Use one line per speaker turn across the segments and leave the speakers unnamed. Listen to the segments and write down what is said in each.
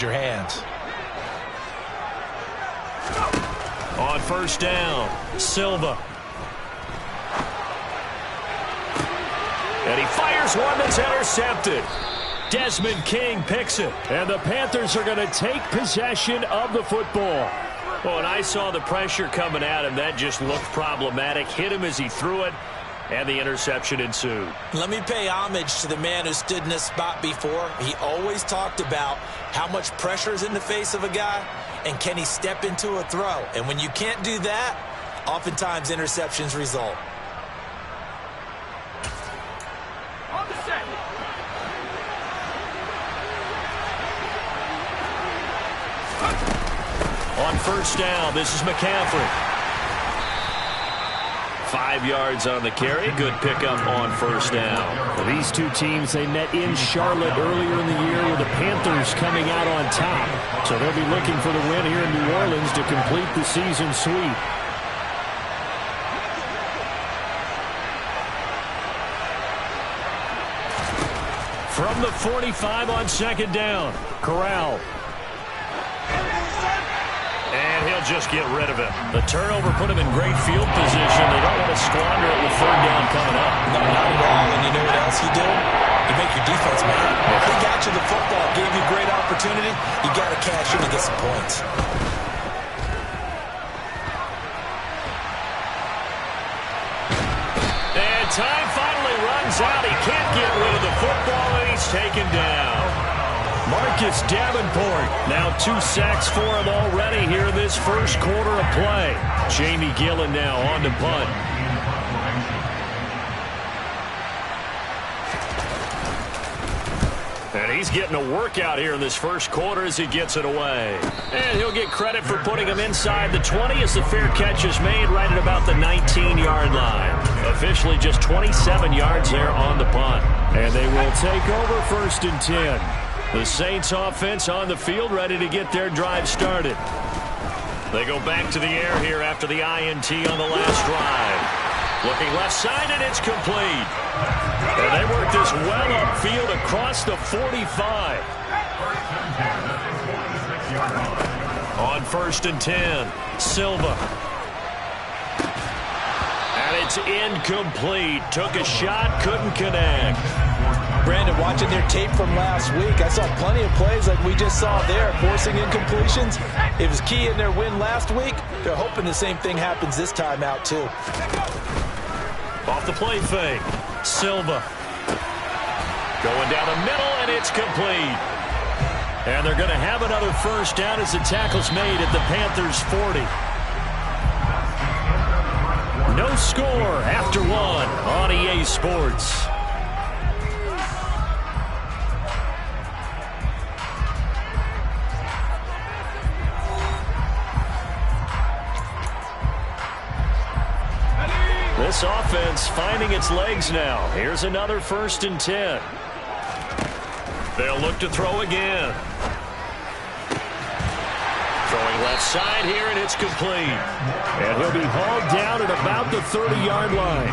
your hands.
On first down, Silva. And he fires one that's intercepted. Desmond King picks it. And the Panthers are going to take possession of the football. Oh, and I saw the pressure coming at him. That just looked problematic. Hit him as he threw it, and the interception ensued.
Let me pay homage to the man who stood in this spot before. He always talked about how much pressure is in the face of a guy, and can he step into a throw. And when you can't do that, oftentimes interceptions result.
On first down, this is McCaffrey. 5 yards on the carry. Good pickup on first down.
Well, these two teams, they met in Charlotte earlier in the year with the Panthers coming out on top. So they'll be looking for the win here in New Orleans to complete the season sweep.
From the 45 on second down, Corral. And he'll just get rid of it. The turnover put him in great field position. They don't want to squander it with third down coming up.
No, not at all. And you know what else you do? You make your defense mad. If they got you the football, gave you great opportunity, you got to cash in to get some points.
And time finally runs out. He can't get rid of the football, and he's taken down. Marcus Davenport, now 2 sacks for him already here in this first quarter of play. Jamie Gillen now on to punt. And he's getting a workout here in this first quarter as he gets it away. And he'll get credit for putting him inside the 20 as the fair catch is made right at about the 19-yard line. Officially just 27 yards there on the punt.
And they will take over first and 10.
The Saints offense on the field ready to get their drive started. They go back to the air here after the INT on the last drive. Looking left side, and it's complete. And they work this well upfield across the 45. On first and 10, Silva. And it's incomplete. Took a shot, couldn't connect.
Brandon, watching their tape from last week, I saw plenty of plays like we just saw there, forcing incompletions. It was key in their win last week. They're hoping the same thing happens this time out, too.
Off the play fake, Silva. Going down the middle, and it's complete. And they're going to have another first down as the tackle's made at the Panthers' 40. No score after one on EA Sports. This offense finding its legs now. Here's another first and 10. They'll look to throw again. Throwing left side here, and it's complete.
And he'll be hauled down at about the 30-yard line.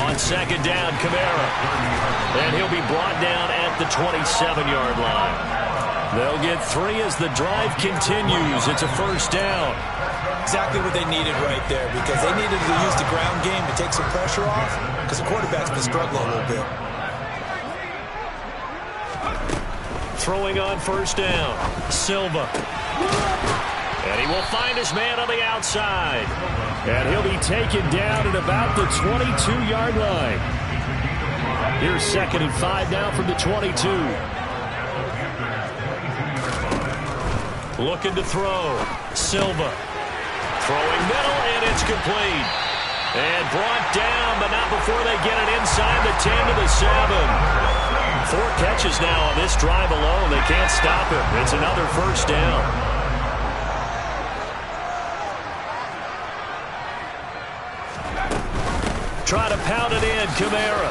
On second down, Kamara. And he'll be brought down at the 27-yard line. They'll get 3 as the drive continues. It's a first down.
Exactly what they needed right there, because they needed to use the ground game to take some pressure off, because the quarterback's been struggling a little bit.
Throwing on first down, Silva. And he will find his man on the outside.
And he'll be taken down at about the 22-yard line. Here's second and 5 now from the 22.
Looking to throw, Silva. Throwing middle, and it's complete. And brought down, but not before they get it inside the 10 to the 7. 4 catches now on this drive alone. They can't stop him. It's another first down. Try to pound it in, Kamara.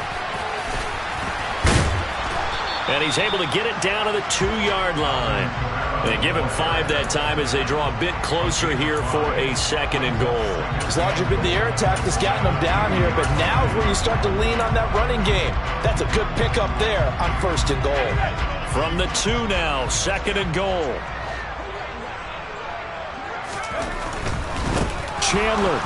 And he's able to get it down to the 2-yard line. They give him 5 that time as they draw a bit closer here for a 2nd and goal.
As larger been the air attack that's gotten them down here, but now is where you start to lean on that running game. That's a good pickup there on 1st and goal.
From the 2 now, 2nd and goal. Chandler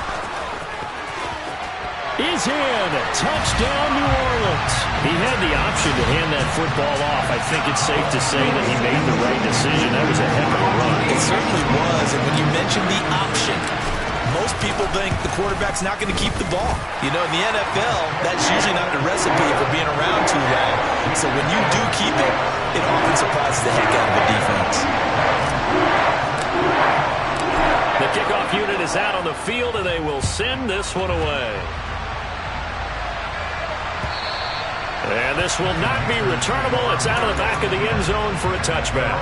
is in. Touchdown, New Orleans. He had the option to hand that football off. I think it's safe to say that he made the right decision. That was a heck of a run.
It certainly was. And when you mention the option, most people think the quarterback's not going to keep the ball. You know, in the NFL, that's usually not the recipe for being around too long. So when you do keep it, it often surprises the heck out of the defense.
The kickoff unit is out on the field, and they will send this one away. And this will not be returnable. It's out of the back of the end zone for a touchback.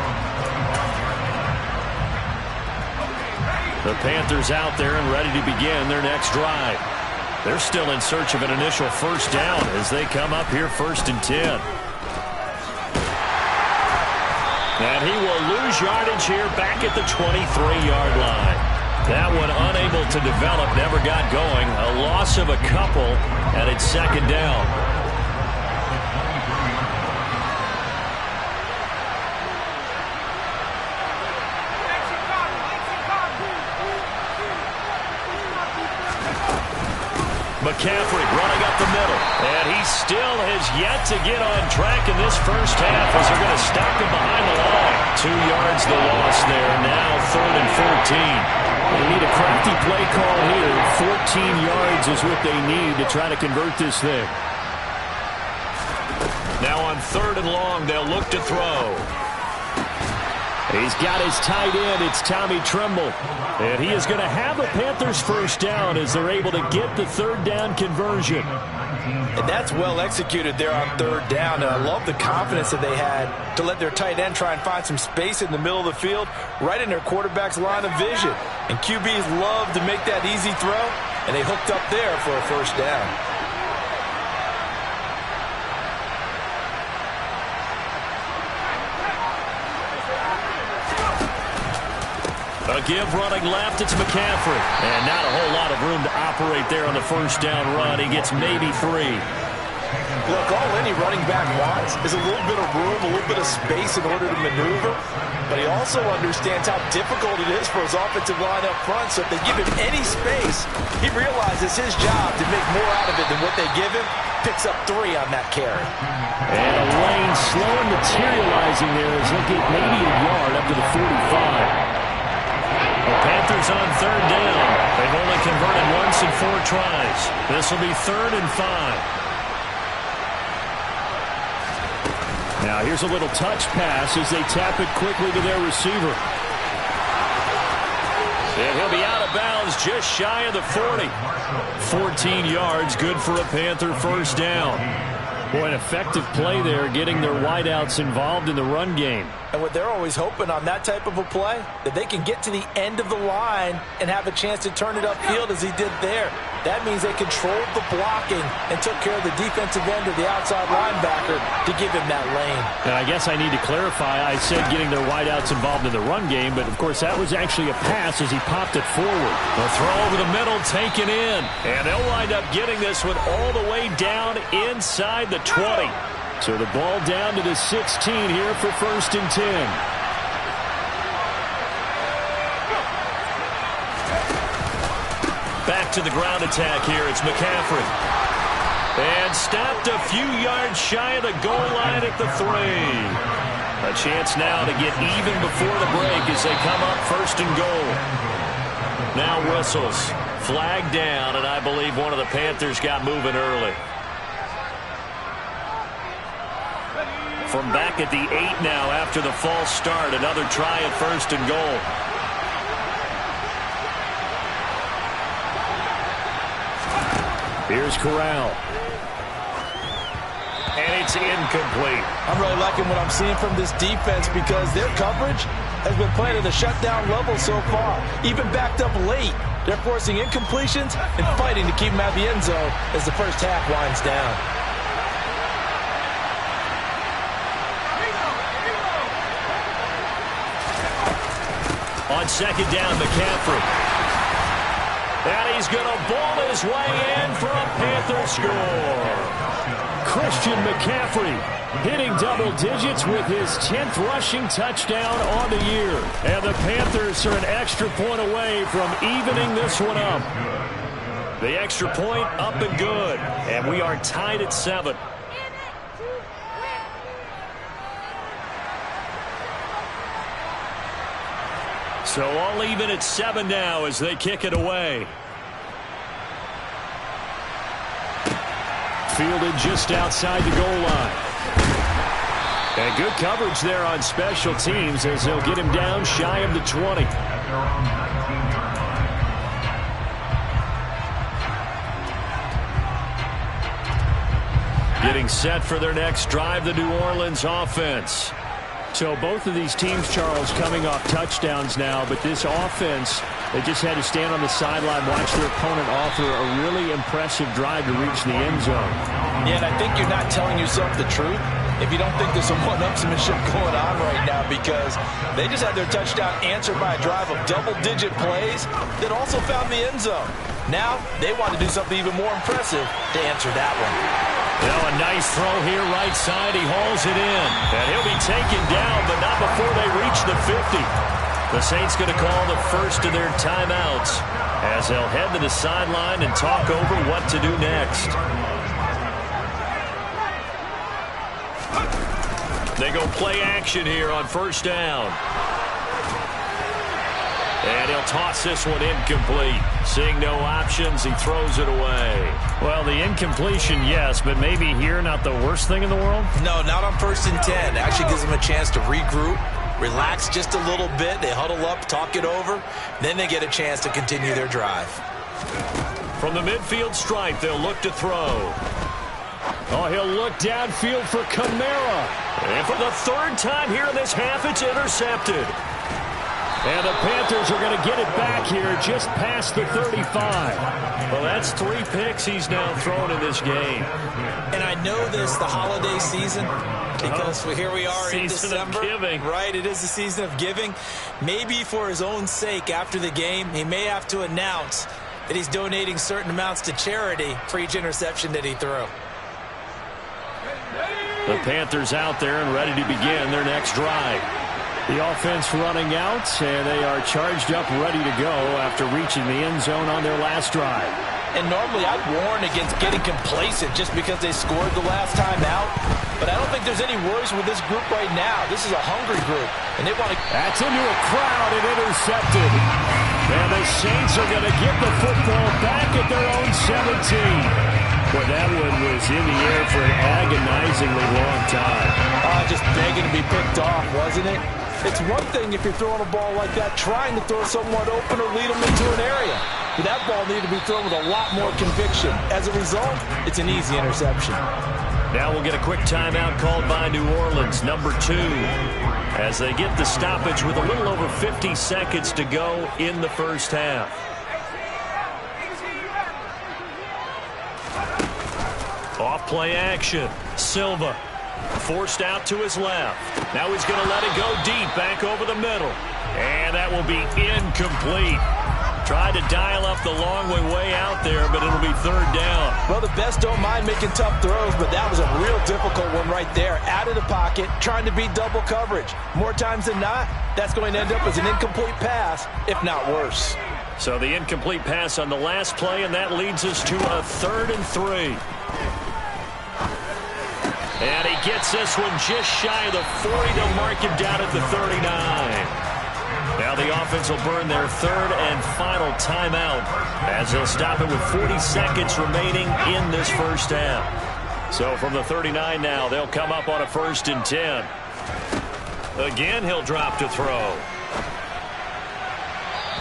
The Panthers out there and ready to begin their next drive. They're still in search of an initial 1st down as they come up here 1st and 10. And he will lose yardage here back at the 23-yard line. That one unable to develop, never got going. A loss of a couple, and it's 2nd down. McCaffrey running up the middle, and he still has yet to get on track in this 1st half as they're going to stop him behind the line. 2 yards the loss there, now 3rd and 14. They need a crafty play call here. 14 yards is what they need to try to convert this thing. Now on 3rd and long, they'll look to throw. He's got his tight end. It's Tommy Tremble. And he is going to have the Panthers 1st down as they're able to get the 3rd down conversion.
And that's well executed there on 3rd down. And I love the confidence that they had to let their tight end try and find some space in the middle of the field, right in their quarterback's line of vision. And QBs love to make that easy throw, and they hooked up there for a 1st down.
A give running left, it's McCaffrey. And not a whole lot of room to operate there on the 1st down run. He gets maybe 3.
Look, all any running back wants is a little bit of room, a little bit of space in order to maneuver. But he also understands how difficult it is for his offensive line up front. So if they give him any space, he realizes his job to make more out of it than what they give him. Picks up 3 on that carry.
And a lane slow and materializing there as he'll get maybe a yard up to the 45.
The Panthers on 3rd down. They've only converted once in 4 tries. This will be 3rd and 5.
Now here's a little touch pass as they tap it quickly to their receiver.
And he'll be out of bounds just shy of the 40. 14 yards, good for a Panther 1st down.
Boy, an effective play there, getting their wideouts involved in the run game.
And what they're always hoping on that type of a play, that they can get to the end of the line and have a chance to turn it upfield as he did there. That means they controlled the blocking and took care of the defensive end or the outside linebacker to give him that lane.
Now, I guess I need to clarify. I said getting their wideouts involved in the run game, but, of course, that was actually a pass as he popped it forward.
The throw over the middle taken in. And they'll wind up getting this one all the way down inside the 20.
So the ball down to the 16 here for 1st and 10.
Back to the ground attack here. It's McCaffrey. And stopped a few yards shy of the goal line at the 3. A chance now to get even before the break as they come up 1st and goal. Now whistles. Flag down, and I believe one of the Panthers got moving early. From back at the 8 now after the false start. Another try at 1st and goal.
Here's Corral.
And it's incomplete.
I'm really liking what I'm seeing from this defense because their coverage has been playing at a shutdown level so far. Even backed up late, they're forcing incompletions and fighting to keep them out of the end zone as the 1st half winds down.
On second down, McCaffrey. And he's going to ball his way in for a Panther score.
Christian McCaffrey hitting double digits with his 10th rushing touchdown on the year. And the Panthers are an extra point away from evening this one up.
The extra point up and good. And we are tied at 7. So all even at 7 now as they kick it away.
Fielded just outside the goal line. And good coverage there on special teams as they'll get him down shy of the 20.
Getting set for their next drive, the New Orleans offense.
So both of these teams, Charles, coming off touchdowns now, but this offense, they just had to stand on the sideline, watch their opponent offer a really impressive drive to reach the end zone.
Yeah, and I think you're not telling yourself the truth if you don't think there's some one-upsmanship going on right now, because they just had their touchdown answered by a drive of double-digit plays that also found the end zone. Now they want to do something even more impressive to answer that one.
Now a nice throw here right side. He hauls it in. And he'll be taken down, but not before they reach the 50. The Saints going to call the first of their timeouts as they'll head to the sideline and talk over what to do next. They go play action here on first down. And he'll toss this one incomplete. Seeing no options, he throws it away.
Well, the incompletion, yes, but maybe here not the worst thing in the world?
No, not on 1st and 10. Actually gives them a chance to regroup, relax just a little bit. They huddle up, talk it over. Then they get a chance to continue their drive.
From the midfield stripe, they'll look to throw.
Oh, he'll look downfield for Kamara.
And for the 3rd time here in this half, it's intercepted.
And the Panthers are going to get it back here just past the 35.
Well, that's 3 picks he's now thrown in this game.
And I know this, the holiday season, because here we are in December.
Season of giving.
Right, it is the season of giving. Maybe for his own sake after the game, he may have to announce that he's donating certain amounts to charity for each interception that he threw.
The Panthers out there and ready to begin their next drive.
The offense running out, and they are charged up, ready to go after reaching the end zone on their last drive.
And normally I'd warn against getting complacent just because they scored the last time out. But I don't think there's any worries with this group right now. This is a hungry group, and they want to...
That's into a crowd and intercepted. And the Saints are going to get the football back at their own 17. Boy, that one was in the air for an agonizingly long time.
Just begging to be picked off, wasn't it? It's one thing if you're throwing a ball like that, trying to throw someone open or lead them into an area. But that ball needed to be thrown with a lot more conviction. As a result, it's an easy interception.
Now we'll get a quick timeout called by New Orleans, number 2, as they get the stoppage with a little over 50 seconds to go in the first half. Off play action. Silva forced out to his left. Now he's going to let it go deep back over the middle. And that will be incomplete. Tried to dial up the long way out there, but it'll be 3rd down.
Well, the best don't mind making tough throws, but that was a real difficult one right there. Out of the pocket, trying to beat double coverage. More times than not, that's going to end up as an incomplete pass, if not worse.
So the incomplete pass on the last play, and that leads us to a 3rd and 3. And he gets this one just shy of the 40. They'll mark him down at the 39. Now the offense will burn their 3rd and final timeout as they'll stop it with 40 seconds remaining in this first half. So from the 39 now, they'll come up on a 1st and 10. Again, he'll drop to throw.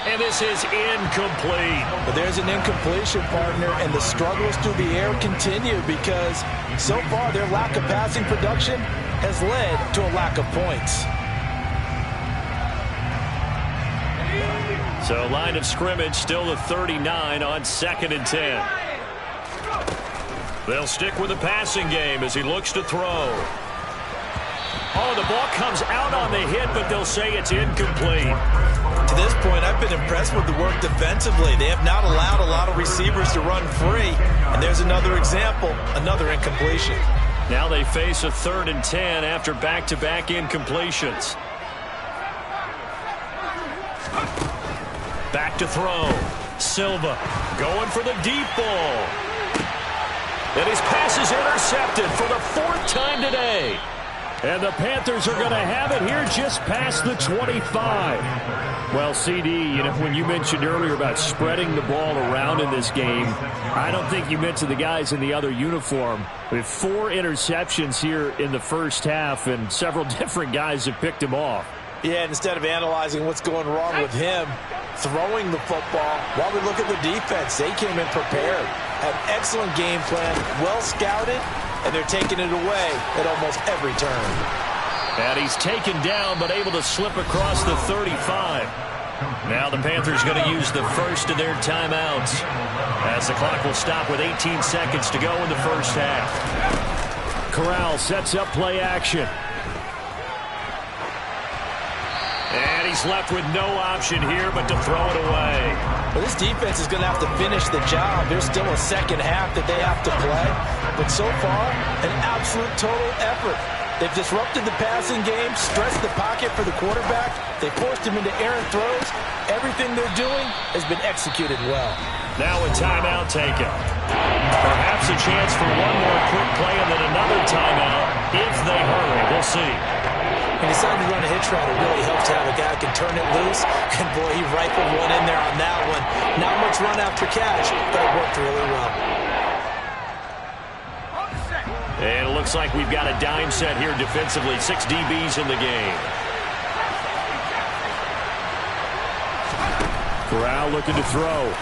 And this is incomplete.
But there's an incompletion, partner, and the struggles through the air continue because so far their lack of passing production has led to a lack of points.
So line of scrimmage still the 39 on 2nd and 10. They'll stick with the passing game as he looks to throw. Oh, the ball comes out on the hit, but they'll say it's incomplete.
To this point, I've been impressed with the work defensively. They have not allowed a lot of receivers to run free. And there's another example, another incompletion.
Now they face a 3rd and 10 after back-to-back incompletions. Back to throw. Silva going for the deep ball. And his pass is intercepted for the 4th time today. And the Panthers are going to have it here just past the 25. Well, CD, you know, when you mentioned earlier about spreading the ball around in this game, I don't think you mentioned the guys in the other uniform. With 4 interceptions here in the first half, and several different guys have picked him off.
Yeah, instead of analyzing what's going wrong with him, throwing the football, while we look at the defense, they came in prepared. Had an excellent game plan, well scouted, and they're taking it away at almost every turn.
And he's taken down, but able to slip across the 35. Now the Panthers going to use the first of their timeouts, as the clock will stop with 18 seconds to go in the first half. Corral sets up play action. And he's left with no option here but to throw it away.
Well, this defense is going to have to finish the job. There's still a second half that they have to play. But so far, an absolute total effort. They've disrupted the passing game, stressed the pocket for the quarterback. They forced him into errant throws. Everything they're doing has been executed well.
Now a timeout taken. Perhaps a chance for one more quick play and then another timeout if they hurry. We'll see.
He decided to run a hitch route. It really helps to have a guy who can turn it loose. And, boy, he rifled one in there on that one. Not much run after catch, but it worked really well.
And it looks like we've got a dime set here defensively. 6 DBs in the game. Corral looking to throw.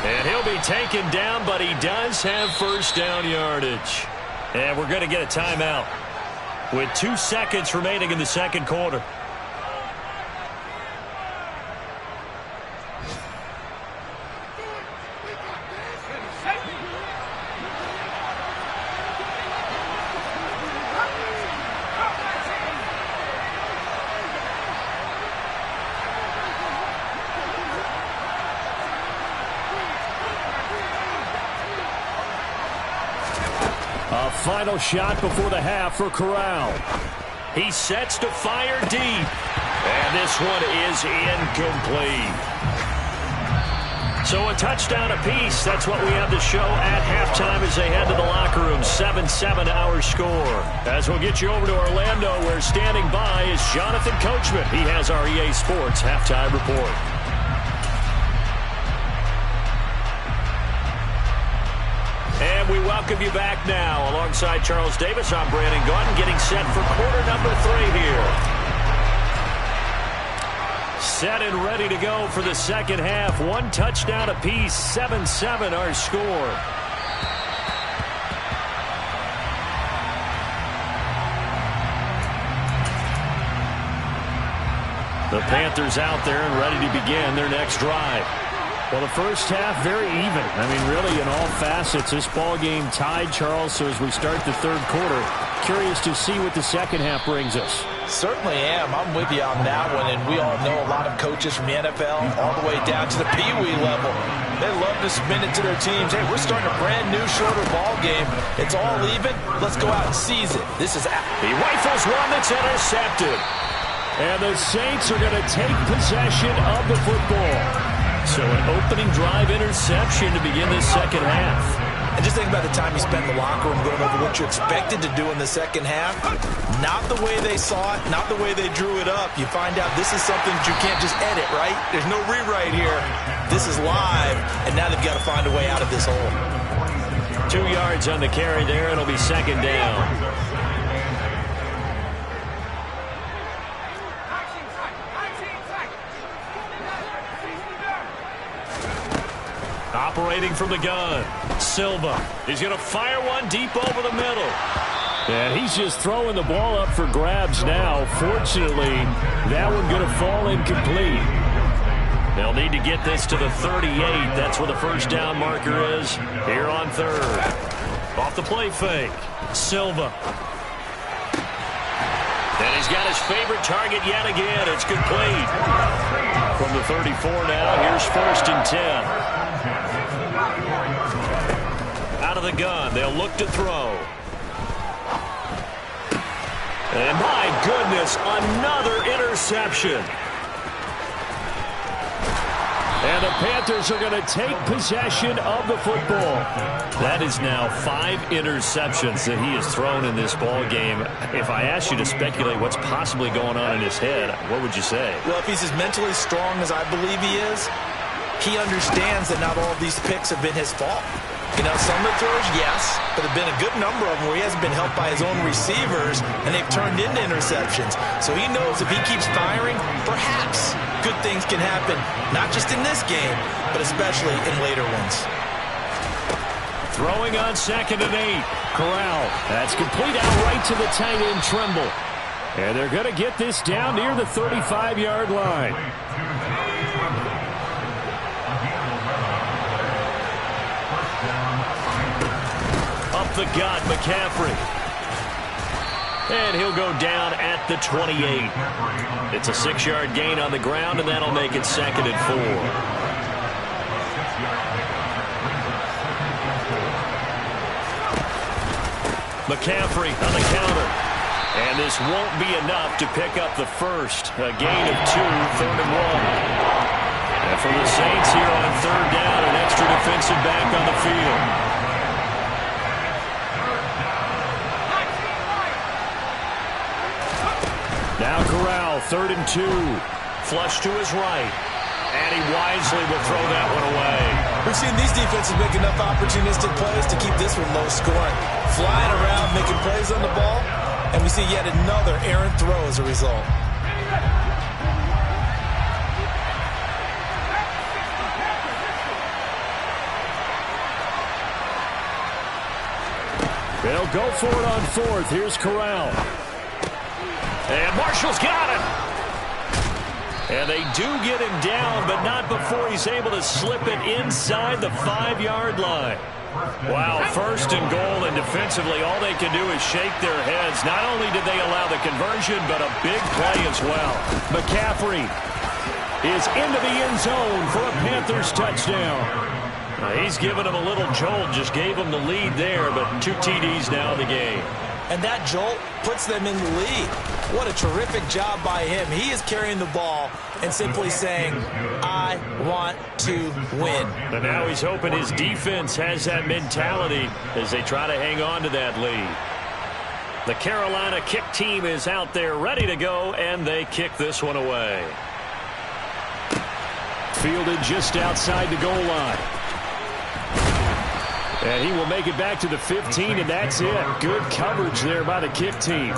And he'll be taken down, but he does have first down yardage. And we're going to get a timeout with 2 seconds remaining in the second quarter. A final shot before the half for Corral. He sets to fire deep. And this one is incomplete. So a touchdown apiece. That's what we have to show at halftime as they head to the locker room. 7-7 our score. As we'll get you over to Orlando, where standing by is Jonathan Coachman. He has our EA Sports halftime report. And we welcome you back now. Alongside Charles Davis, I'm Brandon Gaudin, getting set for quarter number 3 here. Set and ready to go for the second half. 1 touchdown apiece, 7-7 our score. The Panthers out there and ready to begin their next drive. Well, the first half, very even. I mean, really, in all facets, this ball game tied, Charles. So as we start the third quarter, curious to see what the second half brings us.
Certainly am. I'm with you on that one. And we all know a lot of coaches from the NFL all the way down to the Pee-wee level. They love to submit it to their teams. Hey, we're starting a brand new, shorter ball game. It's all even. Let's go out and seize it. This is
he rifles one that's intercepted. And the Saints are going to take possession of the football. So an opening drive interception to begin this second half.
And just think about the time you spent in the locker room going over what you expected to do in the second half. Not the way they saw it, not the way they drew it up. You find out this is something that you can't just edit, right? There's no rewrite here. This is live, and now they've got to find a way out of this hole.
2 yards on the carry there. It'll be second down. Operating from the gun, Silva. He's going to fire one deep over the middle. And he's just throwing the ball up for grabs now. Fortunately, that one going to fall incomplete. They'll need to get this to the 38. That's where the first down marker is here on third. Off the play fake, Silva. And He's got his favorite target yet again. It's complete. From the 34 now, here's 1st and 10. Out of the gun, they'll look to throw. And my goodness, another interception. And the Panthers are going to take possession of the football. That is now 5 interceptions that he has thrown in this ball game. If I asked you to speculate what's possibly going on in his head, what would you say?
Well, if he's as mentally strong as I believe he is, he understands that not all of these picks have been his fault. You know, some of the throws, yes, but there have been a good number of them where he hasn't been helped by his own receivers, and they've turned into interceptions. So he knows if he keeps firing, perhaps good things can happen, not just in this game, but especially in later ones.
Throwing on 2nd and 8. Corral. That's complete out right to the tight end, Trimble. And they're going to get this down near the 35-yard line. Up the gut, McCaffrey. And he'll go down at the 28. It's a 6-yard gain on the ground, and that'll make it 2nd and 4. McCaffrey on the counter. And this won't be enough to pick up the first. A gain of 2, 3rd and 1. And for the Saints here on 3rd down, an extra defensive back on the field. Now Corral, 3rd and 2. Flush to his right. And he wisely will throw that one away.
We've seen these defenses make enough opportunistic plays to keep this one low scoring. Flying around, making plays on the ball, and we see yet another errant throw as a result.
They'll go for it on 4th. Here's Corral. And Marshall's got him. And they do get him down, but not before he's able to slip it inside the 5-yard line. Wow, 1st and goal, and defensively all they can do is shake their heads. Not only did they allow the conversion, but a big play as well. McCaffrey is into the end zone for a Panthers touchdown. He's given him a little jolt, just gave him the lead there, but 2 TDs now in the game.
And that jolt puts them in the lead. What a terrific job by him. He is carrying the ball and simply saying, I want to win.
And now he's hoping his defense has that mentality as they try to hang on to that lead. The Carolina kick team is out there ready to go, and they kick this one away. Fielded just outside the goal line. And he will make it back to the 15, and that's it. Good coverage there by the kick team.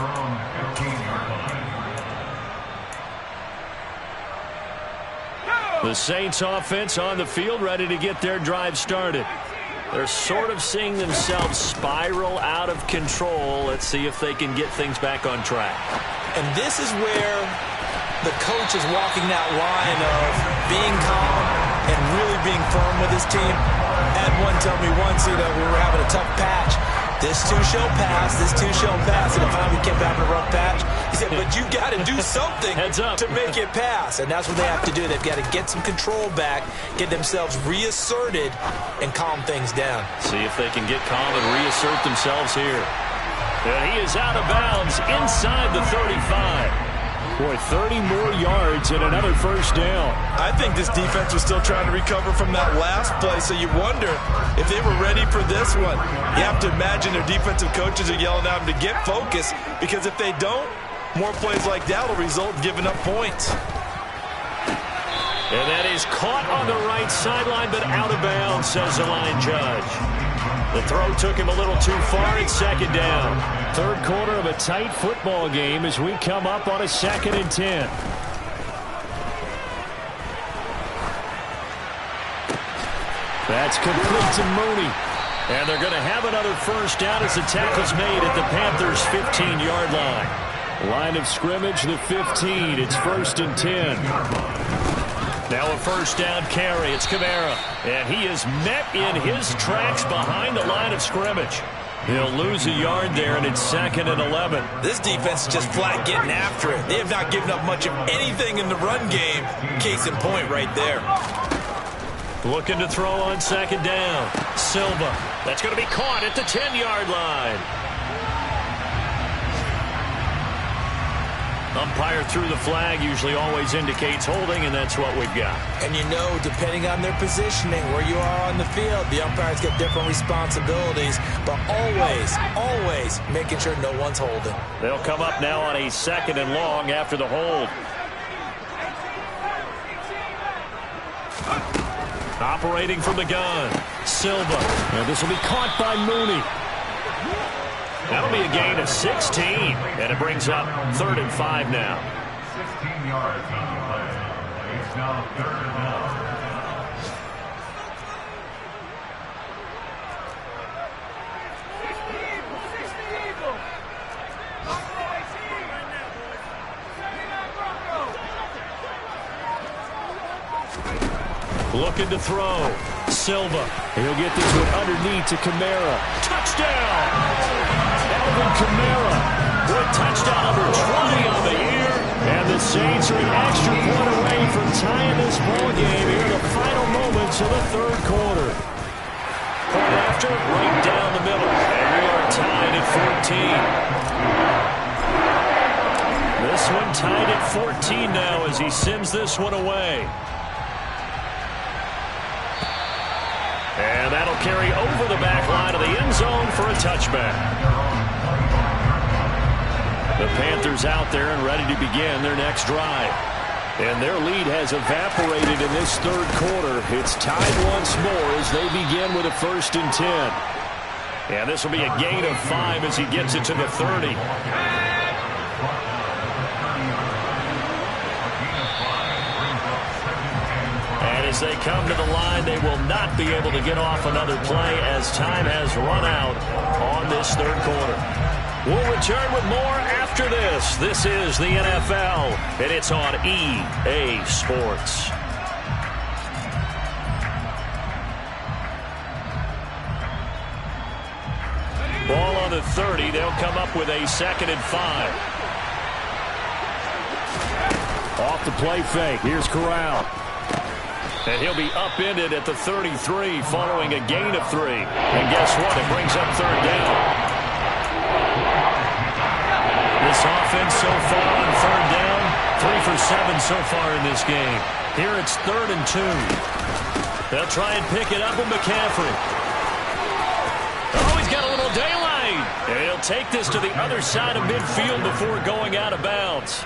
The Saints offense on the field, ready to get their drive started. They're sort of seeing themselves spiral out of control. Let's see if they can get things back on track.
And this is where the coach is walking that line of being calm and really being firm with his team. Had one tell me once, we were having a tough patch. This too shall pass, this too shall pass. And if we kept having a rough patch, he said, but you got to do something to make it pass. And that's what they have to do. They've got to get some control back, get themselves reasserted, and calm things down.
See if they can get calm and reassert themselves here. And he is out of bounds inside the 35. Boy, 30 more yards and another first down.
I think this defense was still trying to recover from that last play, so you wonder if they were ready for this one. You have to imagine their defensive coaches are yelling at them to get focused, because if they don't, more plays like that will result in giving up points.
And that is caught on the right sideline, but out of bounds, says the line judge. The throw took him a little too far. It's 2nd down. 3rd quarter of a tight football game as we come up on a 2nd and 10. That's complete to Mooney. And they're going to have another first down as the tackle's made at the Panthers' 15-yard line. Line of scrimmage, the 15. It's 1st and 10. Now a first down carry. It's Kamara. And he is met in his tracks behind the line of scrimmage. He'll lose a yard there, and it's 2nd and 11.
This defense is just flat getting after it. They have not given up much of anything in the run game. Case in point right there.
Looking to throw on 2nd down. Silva. That's going to be caught at the 10-yard line. Umpire threw the flag, usually always indicates holding, and that's what we've got.
And you know, depending on their positioning, where you are on the field, the umpires get different responsibilities, but always making sure no one's holding.
They'll come up now on a 2nd and long after the hold. Operating from the gun, Silva. And this will be caught by Mooney. That'll be a gain of 16, and it brings up 3rd and 5 now.
16 yards on the play. It's now 3rd and now.
Looking to throw. Silva. He'll get this one underneath to Kamara. Touchdown! Alvin Kamara with touchdown number 20 on the year. And the Saints are an extra point away from tying this ball game here in the final moments of the 3rd quarter. Point after, right down the middle. And we are tied at 14. This one tied at 14 now as he sends this one away. And that'll carry over the back line of the end zone for a touchback. The Panthers out there and ready to begin their next drive. And their lead has evaporated in this 3rd quarter. It's tied once more as they begin with a 1st and 10. And this will be a gain of 5 as he gets it to the 30. As they come to the line, they will not be able to get off another play as time has run out on this 3rd quarter. We'll return with more after this. This is the NFL, and it's on EA Sports. Ball on the 30. They'll come up with a 2nd and 5. Off the play fake. Here's Corral. And he'll be upended at the 33 following a gain of 3. And guess what? It brings up 3rd down. This offense so far on 3rd down, 3 for 7 so far in this game. Here it's 3rd and 2. They'll try and pick it up with McCaffrey. Oh, he's got a little daylight. And he'll take this to the other side of midfield before going out of bounds.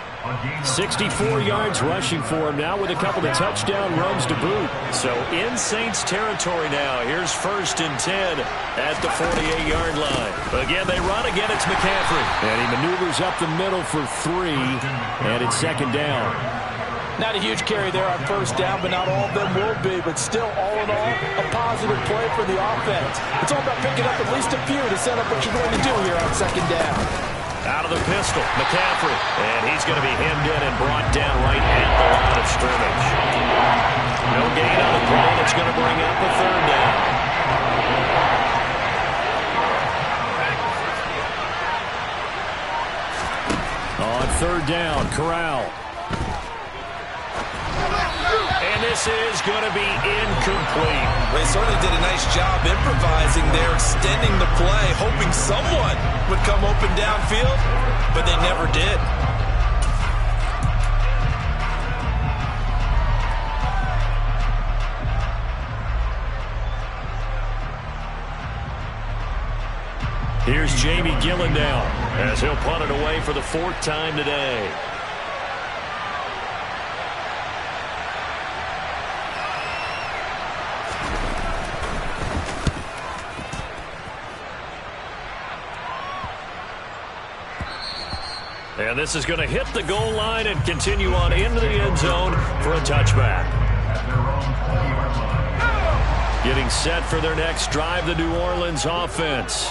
64 yards rushing for him now with a couple of touchdown runs to boot. So in Saints territory now. Here's 1st and 10 at the 48-yard line. Again, they run. Again, it's McCaffrey. And he maneuvers up the middle for 3. And it's 2nd down.
Not a huge carry there on 1st down, but not all of them will be. But still, all in all, a positive play for the offense. It's all about picking up at least a few to set up what you're going to do here on 2nd down.
Out of the pistol, McCaffrey. And he's going to be hemmed in and brought down right at the line of scrimmage. No gain on the play. That's going to bring up a 3rd down. On 3rd down, Corral. And this is going to be incomplete.
They certainly did a nice job improvising there, extending the play, hoping someone would come open downfield, but they never did.
Here's Jamie Gillen now as he'll punt it away for the 4th time today. And this is going to hit the goal line and continue on into the end zone for a touchback. Getting set for their next drive, the New Orleans offense.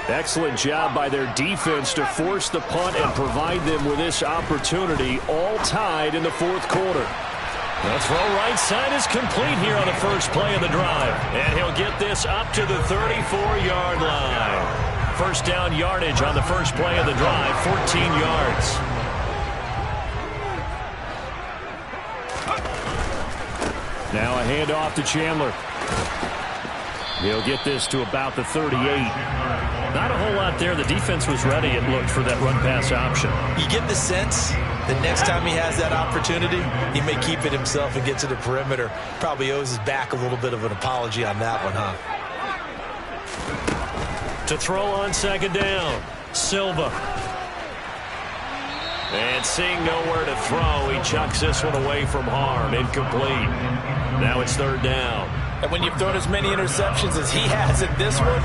Excellent job by their defense to force the punt and provide them with this opportunity, all tied in the 4th quarter. The throw right side is complete here on the first play of the drive. And he'll get this up to the 34-yard line. first down yardage on the first play of the drive, 14 yards. Now a handoff to Chandler. He'll get this to about the 38. Not a whole lot there. The defense was ready, it looked, for that run-pass option.
You get the sense that next time he has that opportunity, he may keep it himself and get to the perimeter. Probably owes his back a little bit of an apology on that one, huh?
To throw on second down, Silva. And seeing nowhere to throw, he chucks this one away from harm. Incomplete. Now it's third down.
And when you've thrown as many interceptions as he has in this one,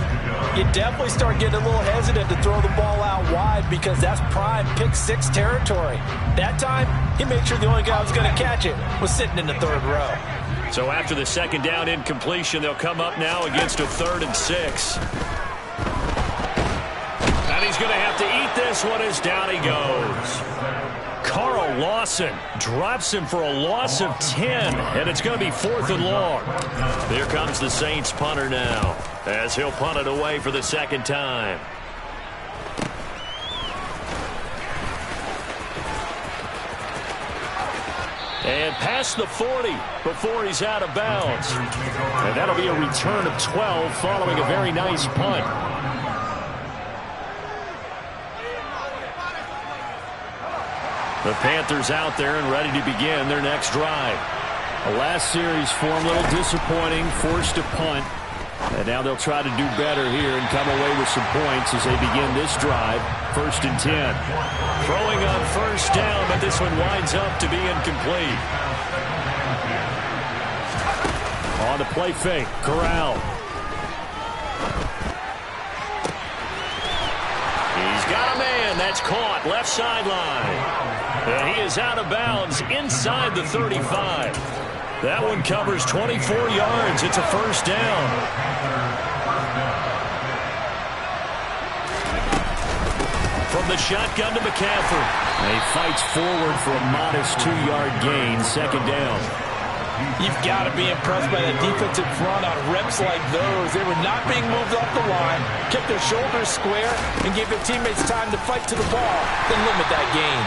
you definitely start getting a little hesitant to throw the ball out wide because that's prime pick six territory. That time, he made sure the only guy who was going to catch it was sitting in the third row.
So after the second down incompletion, they'll come up now against a 3rd and 6. And he's going to have to eat this one as down he goes. Carl Lawson drops him for a loss of 10, and it's going to be 4th and long. Here comes the Saints punter now, as he'll punt it away for the second time. And past the 40 before he's out of bounds. And that'll be a return of 12 following a very nice punt. The Panthers out there and ready to begin their next drive. The last series form a little disappointing, forced to punt. And now they'll try to do better here and come away with some points as they begin this drive. 1st and 10. Throwing on first down, but this one winds up to be incomplete. On the play fake, Corral. He's got a man. That's caught. Left sideline. And he is out of bounds inside the 35. That one covers 24 yards. It's a first down. From the shotgun to McCaffrey. And he fights forward for a modest 2-yard gain. Second down.
You've got to be impressed by that defensive front on reps like those. They were not being moved off the line, kept their shoulders square, and gave their teammates time to fight to the ball, then limit that gain.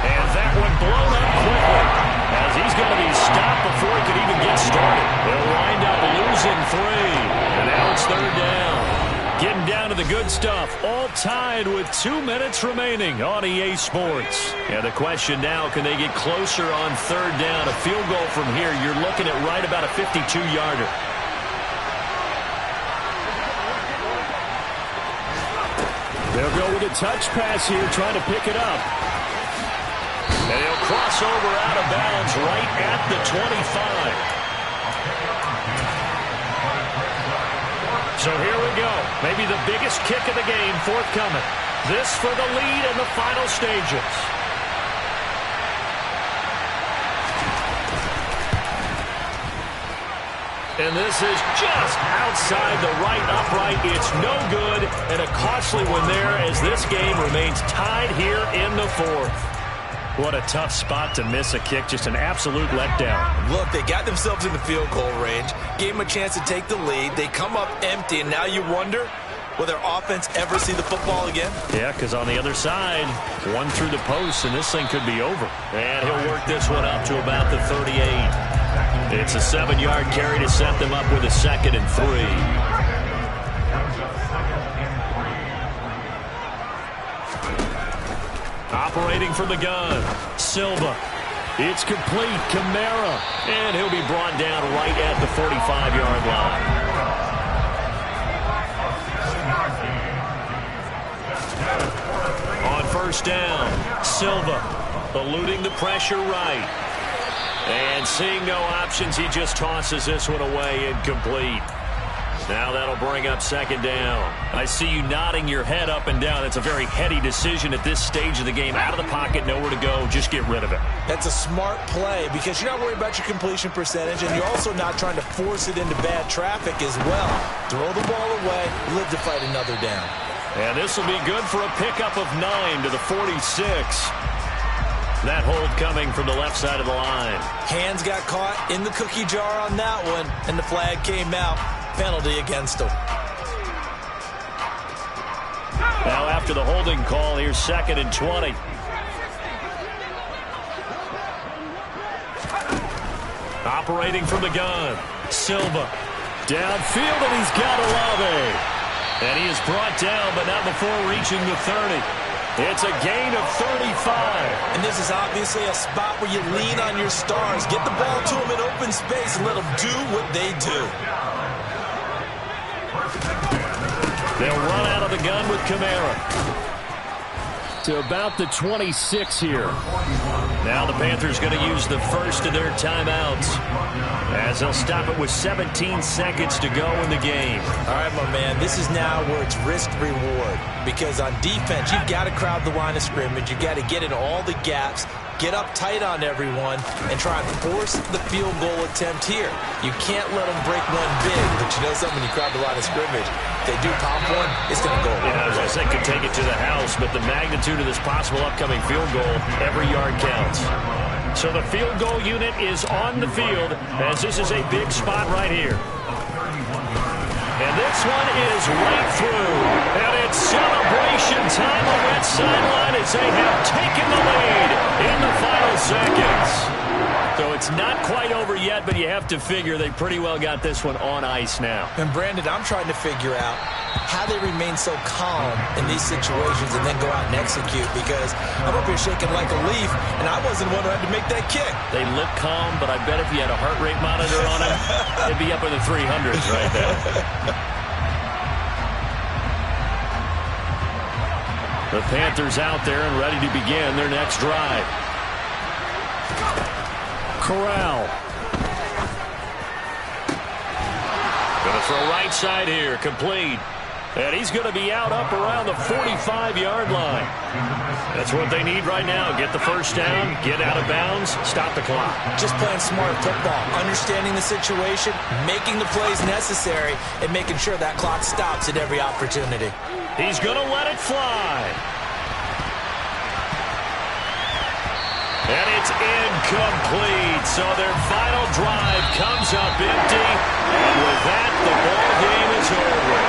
And that one blown up quickly, as he's going to be stopped before he could even get started. They'll wind up losing 3, and now it's third down. Getting down to the good stuff, all tied with 2 minutes remaining on EA Sports. And the question now, can they get closer on third down? A field goal from here, you're looking at right about a 52-yarder.
They'll go with a touch pass here, trying to pick it up.
And he'll cross over out of bounds right at the 25. So here we go. Maybe the biggest kick of the game forthcoming. This for the lead in the final stages. And this is just outside the right upright. It's no good, and a costly one there as this game remains tied here in the 4th. What a tough spot to miss a kick. Just an absolute letdown.
Look, they got themselves in the field goal range, gave them a chance to take the lead. They come up empty, and now you wonder, will their offense ever see the football again?
Yeah, because on the other side, one through the post, and this thing could be over. And he'll work this one up to about the 38. It's a 7-yard carry to set them up with a 2nd and 3. Operating from the gun, Silva. It's complete, Kamara. And he'll be brought down right at the 45-yard line. On first down, Silva eluding the pressure right. And seeing no options, he just tosses this one away, incomplete. Now that'll bring up second down. I see you nodding your head up and down. It's a very heady decision at this stage of the game. Out of the pocket, nowhere to go. Just get rid of it.
That's a smart play because you're not worried about your completion percentage, and you're also not trying to force it into bad traffic as well. Throw the ball away, live to fight another down.
And this will be good for a pickup of 9 to the 46. That hold coming from the left side of the line.
Hands got caught in the cookie jar on that one, and the flag came out. Penalty against him.
after the holding call. Here's 2nd and 20. Operating from the gun. Silva. Downfield, and he's got Olave. And he is brought down, but not before reaching the 30. It's a gain of 35.
And this is obviously a spot where you lean on your stars. Get the ball to them in open space and let them do what they do.
They'll run out of the gun with Kamara. To about the 26 here. Now the Panthers going to use the first of their timeouts, as they'll stop it with 17 seconds to go in the game.
All right, my man, this is now where it's risk-reward. Because on defense, you've got to crowd the line of scrimmage. You've got to get in all the gaps, get up tight on everyone, and try and force the field goal attempt here. You can't let them break one big, but you know something, when you crowd the line of scrimmage, if they do pop one, it's going to go.
Yeah, I was going to say, could take it to the house, but the magnitude of this possible upcoming field goal, every yard counts. So the field goal unit is on the field, as this is a big spot right here. And this one is right through. And it's celebration time on that sideline as they have taken the lead in the final seconds. So it's not quite over yet, but you have to figure they pretty well got this one on ice now.
And Brandon, I'm trying to figure out how they remain so calm in these situations and then go out and execute, because I'm up here shaking like a leaf, and I wasn't the one who had to make that kick.
They look calm, but I bet if you had a heart rate monitor on them, they'd be up in the 300s right now. The Panthers out there and ready to begin their next drive. Corral. Going to throw right side here, complete. And he's going to be out up around the 45-yard line. That's what they need right now. Get the first down, get out of bounds, stop the clock.
Just playing smart football, understanding the situation, making the plays necessary, and making sure that clock stops at every opportunity.
He's going to let it fly. And it's incomplete. So their final drive comes up empty. And with that, the ball game is over.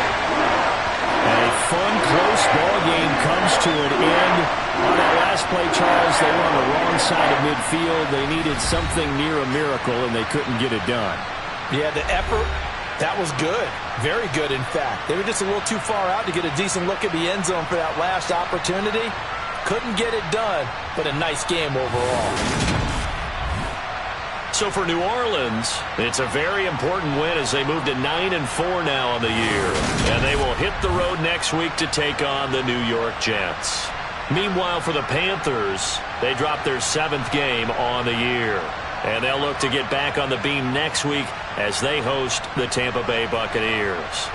A fun, close ball game comes to an end. On that last play, Charles, they were on the wrong side of midfield. They needed something near a miracle, and they couldn't get it done.
Yeah, the effort, that was good. Very good, in fact. They were just a little too far out to get a decent look at the end zone for that last opportunity. Couldn't get it done, but a nice game overall.
So for New Orleans, it's a very important win as they move to 9-4 now on the year. And they will hit the road next week to take on the New York Jets. Meanwhile, for the Panthers, they drop their 7th game on the year. And they'll look to get back on the beam next week as they host the Tampa Bay Buccaneers.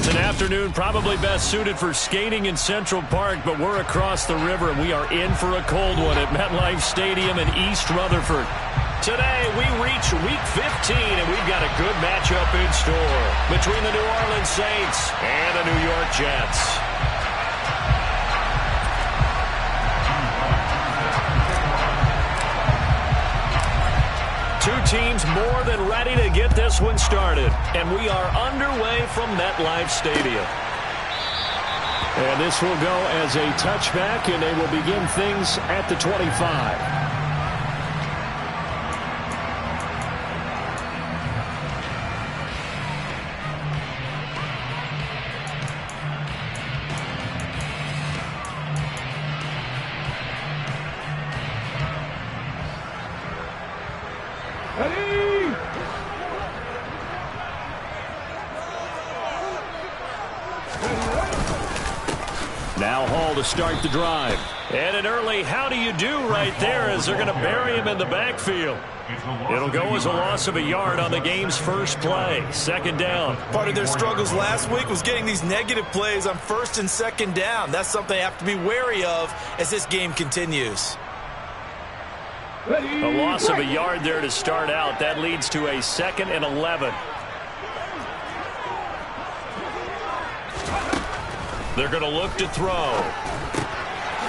It's an afternoon probably best suited for skating in Central Park, but we're across the river, and we are in for a cold one at MetLife Stadium in East Rutherford. Today, we reach Week 15, and we've got a good matchup in store between the New Orleans Saints and the New York Jets. Two teams more than ready to get this one started, and we are underway from MetLife Stadium.
And this will go as a touchback, and they will begin things at the 25. Now Hall to start the drive.
And an early how do you do right there as they're going to bury him in the backfield. It'll go as a loss of a yard on the game's first play. Second down.
Part of their struggles last week was getting these negative plays on first and second down. That's something they have to be wary of as this game continues.
A loss of a yard there to start out. That leads to a 2nd and 11. They're going to look to throw.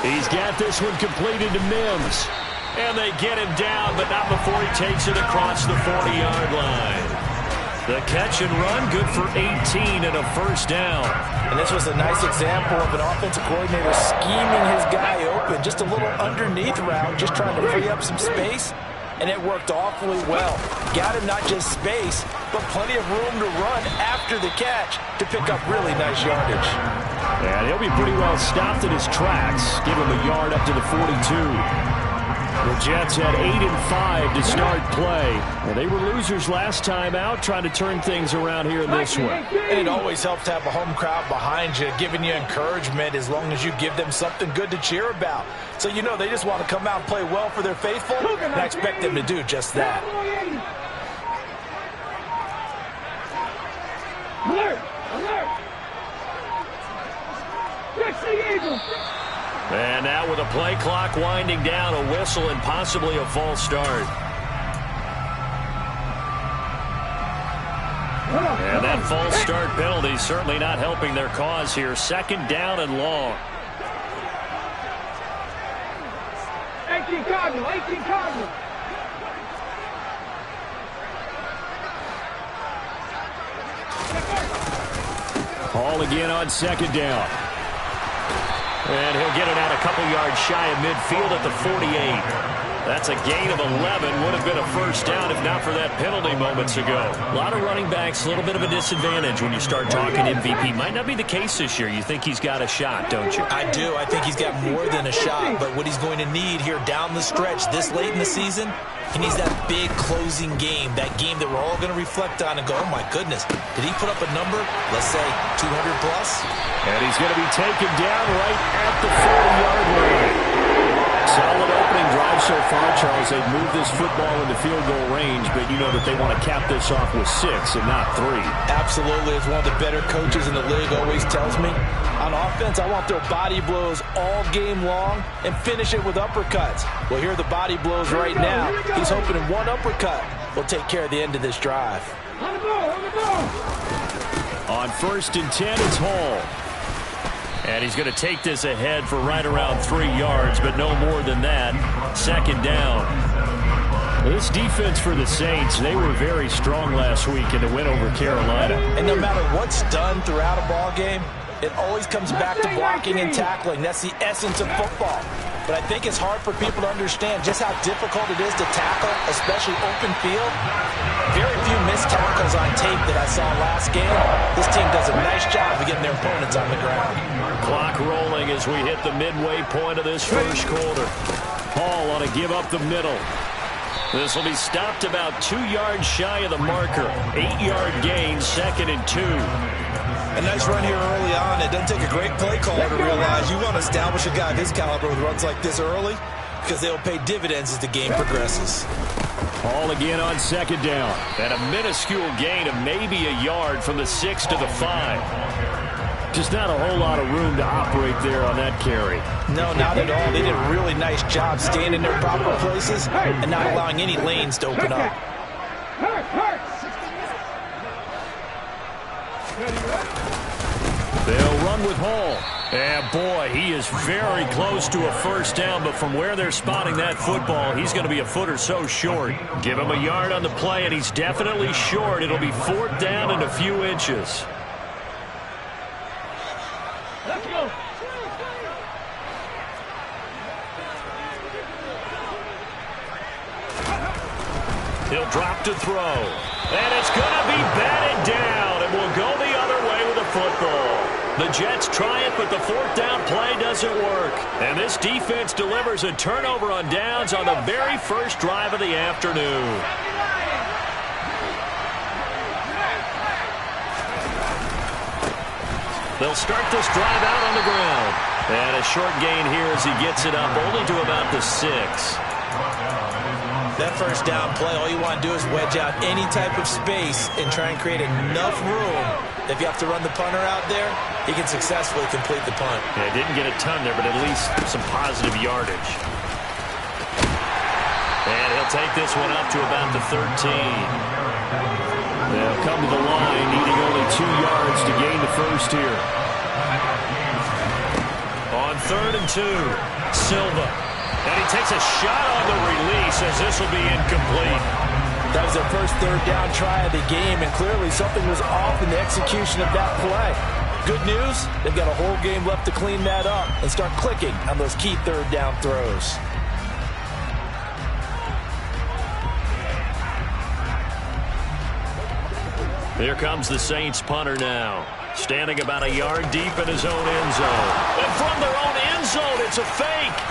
He's got this one completed to Mims.
And they get him down, but not before he takes it across the 40-yard line. The catch and run, good for 18 and a first down.
And this was a nice example of an offensive coordinator scheming his guy open. Just a little underneath route, just trying to free up some space. And it worked awfully well. Got him not just space, but plenty of room to run after the catch to pick up really nice yardage.
And he'll be pretty well stopped in his tracks. Give him a yard up to the 42. The Jets had 8 and 5 to start play. And they were losers last time out, trying to turn things around here in this one.
And it always helps to have a home crowd behind you, giving you encouragement as long as you give them something good to cheer about. So you know they just want to come out and play well for their faithful, and I expect them to do just that.
Alert! Alert!
And now with a play clock winding down, a whistle and possibly a false start. And that false start penalty certainly not helping their cause here. 2nd down and long.
18 Cardinal, 18 Cardinal.
Hall again on 2nd down.
And he'll get it out a couple yards shy of midfield at the 48. That's a gain of 11. Would have been a first down if not for that penalty moments ago. A lot of running backs, a little bit of a disadvantage when you start talking MVP. Might not be the case this year. You think he's got a shot, don't you?
I do. I think he's got more than a shot. But what he's going to need here down the stretch this late in the season, he needs that big closing game, that game that we're all going to reflect on and go, oh, my goodness, did he put up a number, let's say, 200 plus?
And he's going to be taken down right at the 40-yard line. Solid opening drive so far, Charles. They've moved this football into field goal range, but you know that they want to cap this off with 6 and not 3.
Absolutely. As one of the better coaches in the league always tells me, on offense, I want their body blows all game long and finish it with uppercuts. Well, here are the body blows right now. He's hoping in one uppercut will take care of the end of this drive.
On the ball, on the ball.
On 1st and 10, it's Hall. And he's going to take this ahead for right around 3 yards, but no more than that. 2nd down.
This defense for the Saints, they were very strong last week in the win over Carolina.
And no matter what's done throughout a ball game, it always comes back to blocking and tackling. That's the essence of football. But I think it's hard for people to understand just how difficult it is to tackle, especially open field. Very few missed tackles on tape that I saw last game. This team does a nice job of getting their opponents on the ground.
Clock rolling as we hit the midway point of this first quarter.
Hall on a give up the middle.
This will be stopped about 2 yards shy of the marker. 8-yard gain, 2nd and 2.
A nice run here early on. It doesn't take a great play caller to realize you want to establish a guy of his caliber with runs like this early because they'll pay dividends as the game progresses.
Hall again on 2nd down.
And a minuscule gain of maybe a yard from the 6 to the 5. Just not a whole lot of room to operate there on that carry.
No, not at all. They did a really nice job staying in their proper places and not allowing any lanes to open up.
They'll run with Hall. And boy, he is very close to a first down, but from where they're spotting that football, he's going to be a foot or so short. Give him a yard on the play, and he's definitely short. It'll be 4th down and a few inches.
Let's go.
He'll drop to throw. And it's going to be batted down, and will go the other way with the football. The Jets try it, but the 4th down play doesn't work. And this defense delivers a turnover on downs on the very first drive of the afternoon. They'll start this drive out on the ground. And a short gain here as he gets it up only to about the 6.
That first down play, all you want to do is wedge out any type of space and try and create enough room. If you have to run the punter out there, he can successfully complete the punt.
Yeah, didn't get a ton there, but at least some positive yardage. And he'll take this one up to about the 13. They'll come to the line, needing only 2 yards to gain the first here. On 3rd and 2, Silva. And he takes a shot on the release as this will be incomplete.
That was their first 3rd down try of the game, and clearly something was off in the execution of that play. Good news, they've got a whole game left to clean that up and start clicking on those key 3rd down throws.
Here comes the Saints punter now. Standing about a yard deep in his own end zone. And from their own end zone, it's a fake.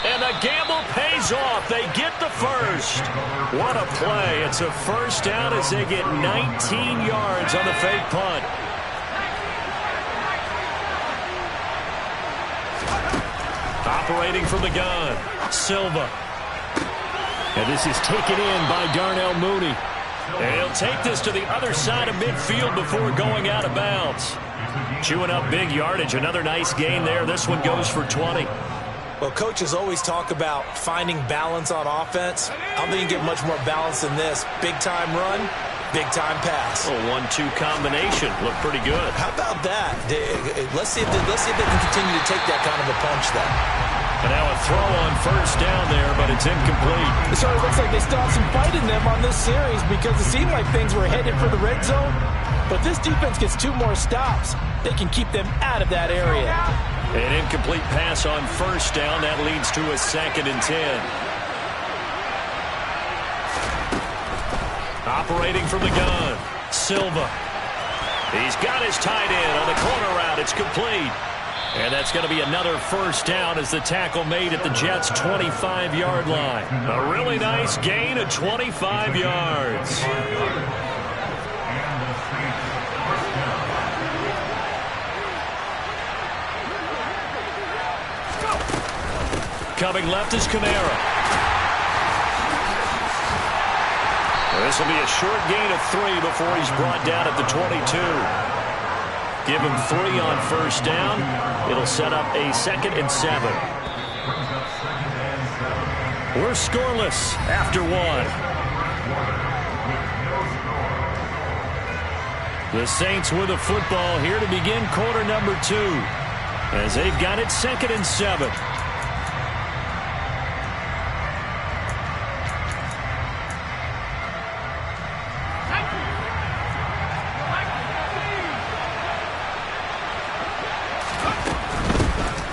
And the gamble pays off. They get the first. What a play. It's a first down as they get 19 yards on the fake punt. Operating from the gun, Silva. And this is taken in by Darnell Mooney. And he'll take this to the other side of midfield before going out of bounds. Chewing up big yardage. Another nice gain there. This one goes for 20.
Well, coaches always talk about finding balance on offense. I don't think you get much more balance than this. Big-time run, big-time pass.
A 1-2 combination. Looked pretty good.
How about that? Let's see if they can continue to take that kind of a punch then.
And now a throw on first down there, but it's incomplete.
It sort of looks like they still have some fight in them on this series because it seemed like things were headed for the red zone. But this defense gets 2 more stops. They can keep them out of that area.
An incomplete pass on first down. That leads to a 2nd and 10. Operating from the gun, Silva. He's got his tight end on the corner route. It's complete. And that's going to be another first down as the tackle made at the Jets' 25-yard line. A really nice gain of 25 yards. Coming left is Kamara. This will be a short gain of 3 before he's brought down at the 22. Give him 3 on first down. It'll set up a 2nd and 7. We're scoreless after 1. The Saints with the football here to begin quarter number 2 as they've got it 2nd and 7.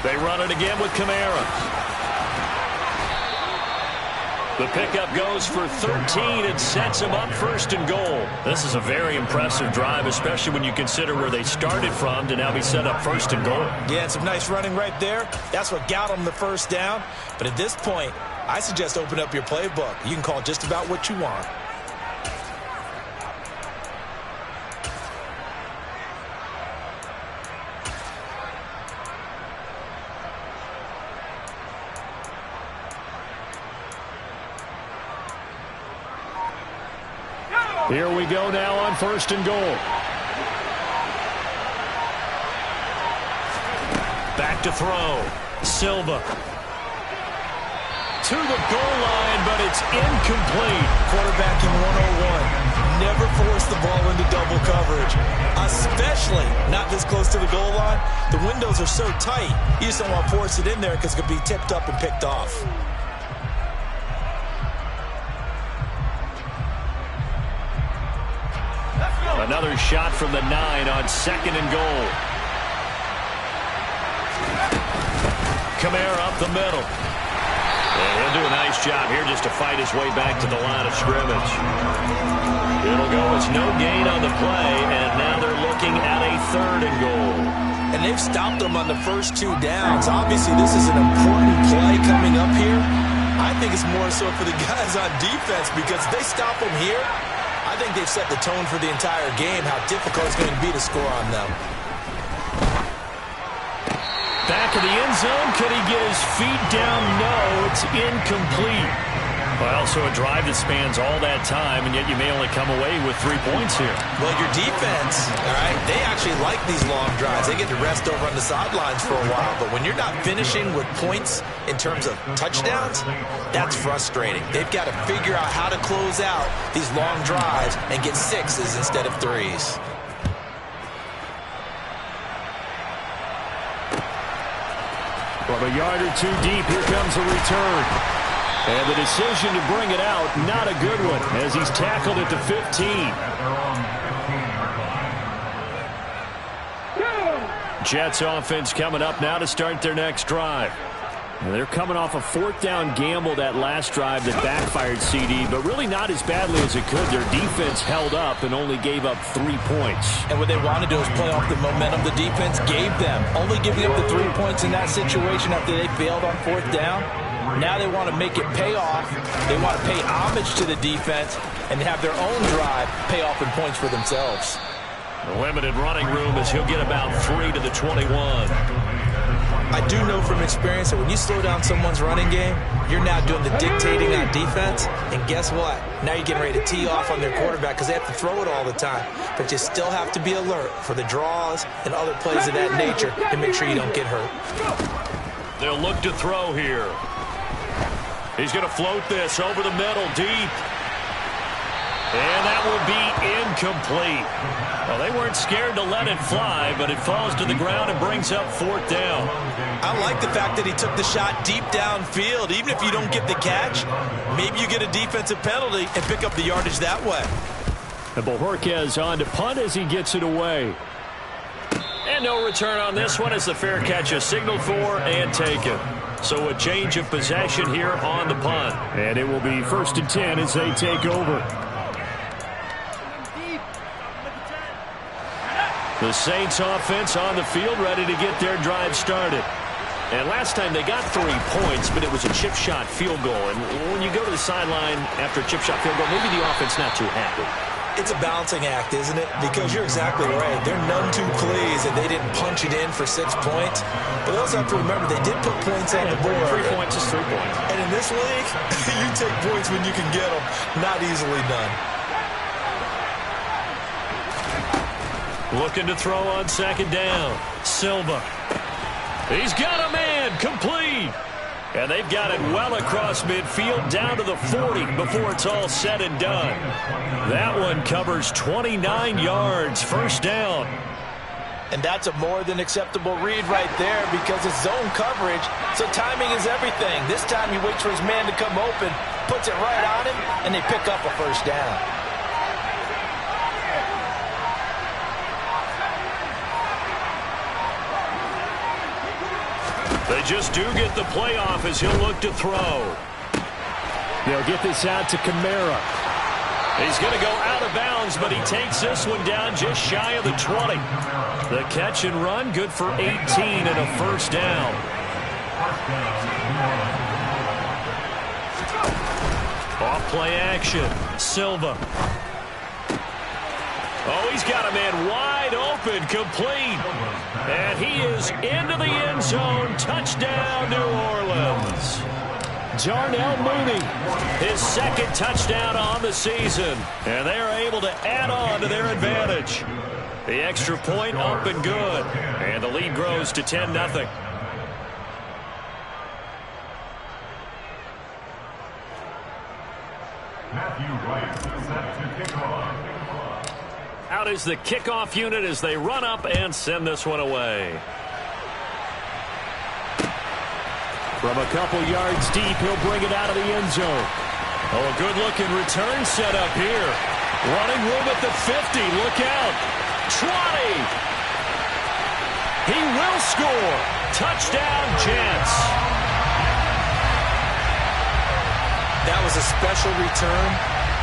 They run it again with Kamara. The pickup goes for 13 and sets him up 1st and goal. This is a very impressive drive, especially when you consider where they started from to now be set up 1st and goal.
Yeah, and some nice running right there. That's what got them the first down. But at this point, I suggest open up your playbook. You can call just about what you want.
Here we go now on 1st and goal. Back to throw. Silva. To the goal line, but it's incomplete.
Quarterbacking 101. Never force the ball into double coverage, especially not this close to the goal line. The windows are so tight, you just don't want to force it in there because it could be tipped up and picked off.
Another shot from the 9 on 2nd and goal. Kamara up the middle. And he'll do a nice job here just to fight his way back to the line of scrimmage. It'll go as no gain on the play, and now they're looking at a 3rd and goal.
And they've stopped them on the first 2 downs. Obviously, this is an important play coming up here. I think it's more so for the guys on defense because if they stop them here, I think they've set the tone for the entire game, how difficult it's going to be to score on them.
Back of the end zone. Could he get his feet down? No, it's incomplete. Well, so a drive that spans all that time, and yet you may only come away with 3 points here.
Well, your defense, all right, they actually like these long drives. They get to rest over on the sidelines for a while. But when you're not finishing with points in terms of touchdowns, that's frustrating. They've got to figure out how to close out these long drives and get 6s instead of 3s.
From a yard or 2 deep, here comes a return. And the decision to bring it out, not a good one, as he's tackled at the 15. Jets offense coming up now to start their next drive. And they're coming off a 4th down gamble that last drive that backfired CD, but really not as badly as it could. Their defense held up and only gave up 3 points.
And what they want to do is play off the momentum the defense gave them. Only giving up the 3 points in that situation after they failed on 4th down. Now they want to make it pay off. They want to pay homage to the defense and have their own drive pay off in points for themselves.
The limited running room as he'll get about 3 to the 21.
I do know from experience that when you slow down someone's running game, you're now doing the dictating on defense. And guess what? Now you're getting ready to tee off on their quarterback because they have to throw it all the time. But you still have to be alert for the draws and other plays of that nature and make sure you don't get hurt.
They'll look to throw here. He's going to float this over the middle deep. And that will be incomplete. Well, they weren't scared to let it fly, but it falls to the ground and brings up 4th down.
I like the fact that he took the shot deep downfield. Even if you don't get the catch, maybe you get a defensive penalty and pick up the yardage that way.
And Bojorquez on to punt as he gets it away. And no return on this one as the fair catch is signaled for and taken. So a change of possession here on the punt. And it will be 1st and 10 as they take over. The Saints offense on the field ready to get their drive started. And last time they got 3 points, but it was a chip shot field goal. And when you go to the sideline after a chip shot field goal, maybe the offense not too happy.
It's a balancing act, isn't it? Because you're exactly right. They're none too pleased that they didn't punch it in for 6 points. But they also have to remember they did put points on the board.
3 points is 3 points.
And in this league, you take points when you can get them. Not easily done.
Looking to throw on 2nd down. Silva. He's got a man. Complete. And they've got it well across midfield down to the 40 before it's all said and done. That one covers 29 yards. 1st down.
And that's a more than acceptable read right there because it's zone coverage, so timing is everything. This time he waits for his man to come open, puts it right on him, and they pick up a 1st down.
They just do get the playoff as he'll look to throw. They'll get this out to Kamara. He's going to go out of bounds, but he takes this one down just shy of the 20. The catch and run, good for 18 and a 1st down. Off play action. Silva. Oh, he's got a man wide open, complete. And he is into the end zone. Touchdown, New Orleans. Darnell Mooney, his 2nd touchdown on the season. And they are able to add on to their advantage. The extra point up and good. And the lead grows to 10-0.
Matthew Wright set to kick off.
Out is the kickoff unit as they run up and send this one away.
From a couple yards deep, he'll bring it out of the end zone.
Oh, a good-looking return set up here. Running room at the 50. Look out. 20. He will score. Touchdown, Jets.
That was a special return,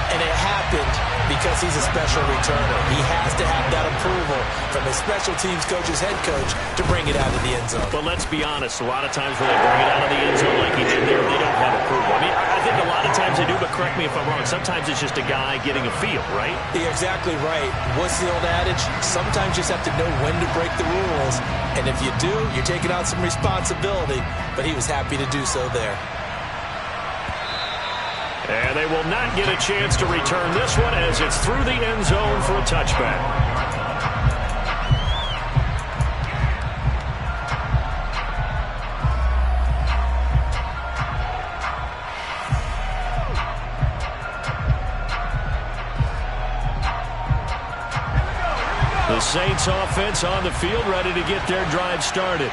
and it happened because he's a special returner. He has to have that approval from his special teams coach's head coach to bring it out of the end zone.
But let's be honest, a lot of times when they bring it out of the end zone like he did there, they don't have approval. I mean, I think a lot of times they do, but correct me if I'm wrong. Sometimes it's just a guy getting a feel, right?
You're exactly right. What's the old adage? Sometimes you just have to know when to break the rules, and if you do, you're taking on some responsibility, but he was happy to do so there.
And they will not get a chance to return this one as it's through the end zone for a touchback. The Saints offense on the field ready to get their drive started.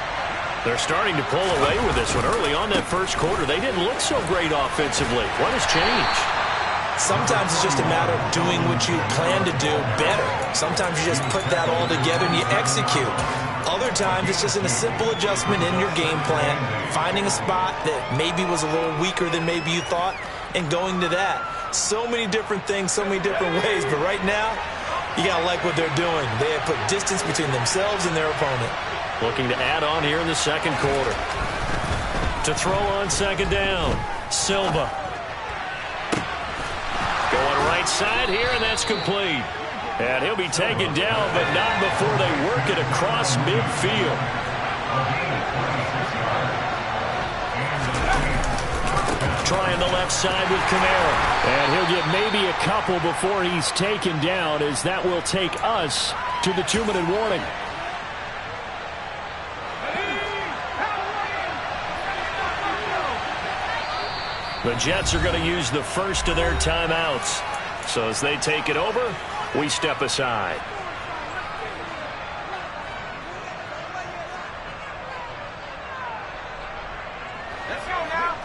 They're starting to pull away with this one. Early on that first quarter, they didn't look so great offensively. What has changed?
Sometimes it's just a matter of doing what you plan to do better. Sometimes you just put that all together and you execute. Other times it's just a simple adjustment in your game plan, finding a spot that maybe was a little weaker than maybe you thought, and going to that. So many different things, so many different ways, but right now, you got to like what they're doing. They have put distance between themselves and their opponent.
Looking to add on here in the second quarter. To throw on second down. Silva. Going right side here, and that's complete. And he'll be taken down, but not before they work it across midfield. Trying the left side with Kamara.
And he'll get maybe a couple before he's taken down, as that will take us to the 2-minute warning.
The Jets are going to use the first of their timeouts. So as they take it over, we step aside.
Let's go now.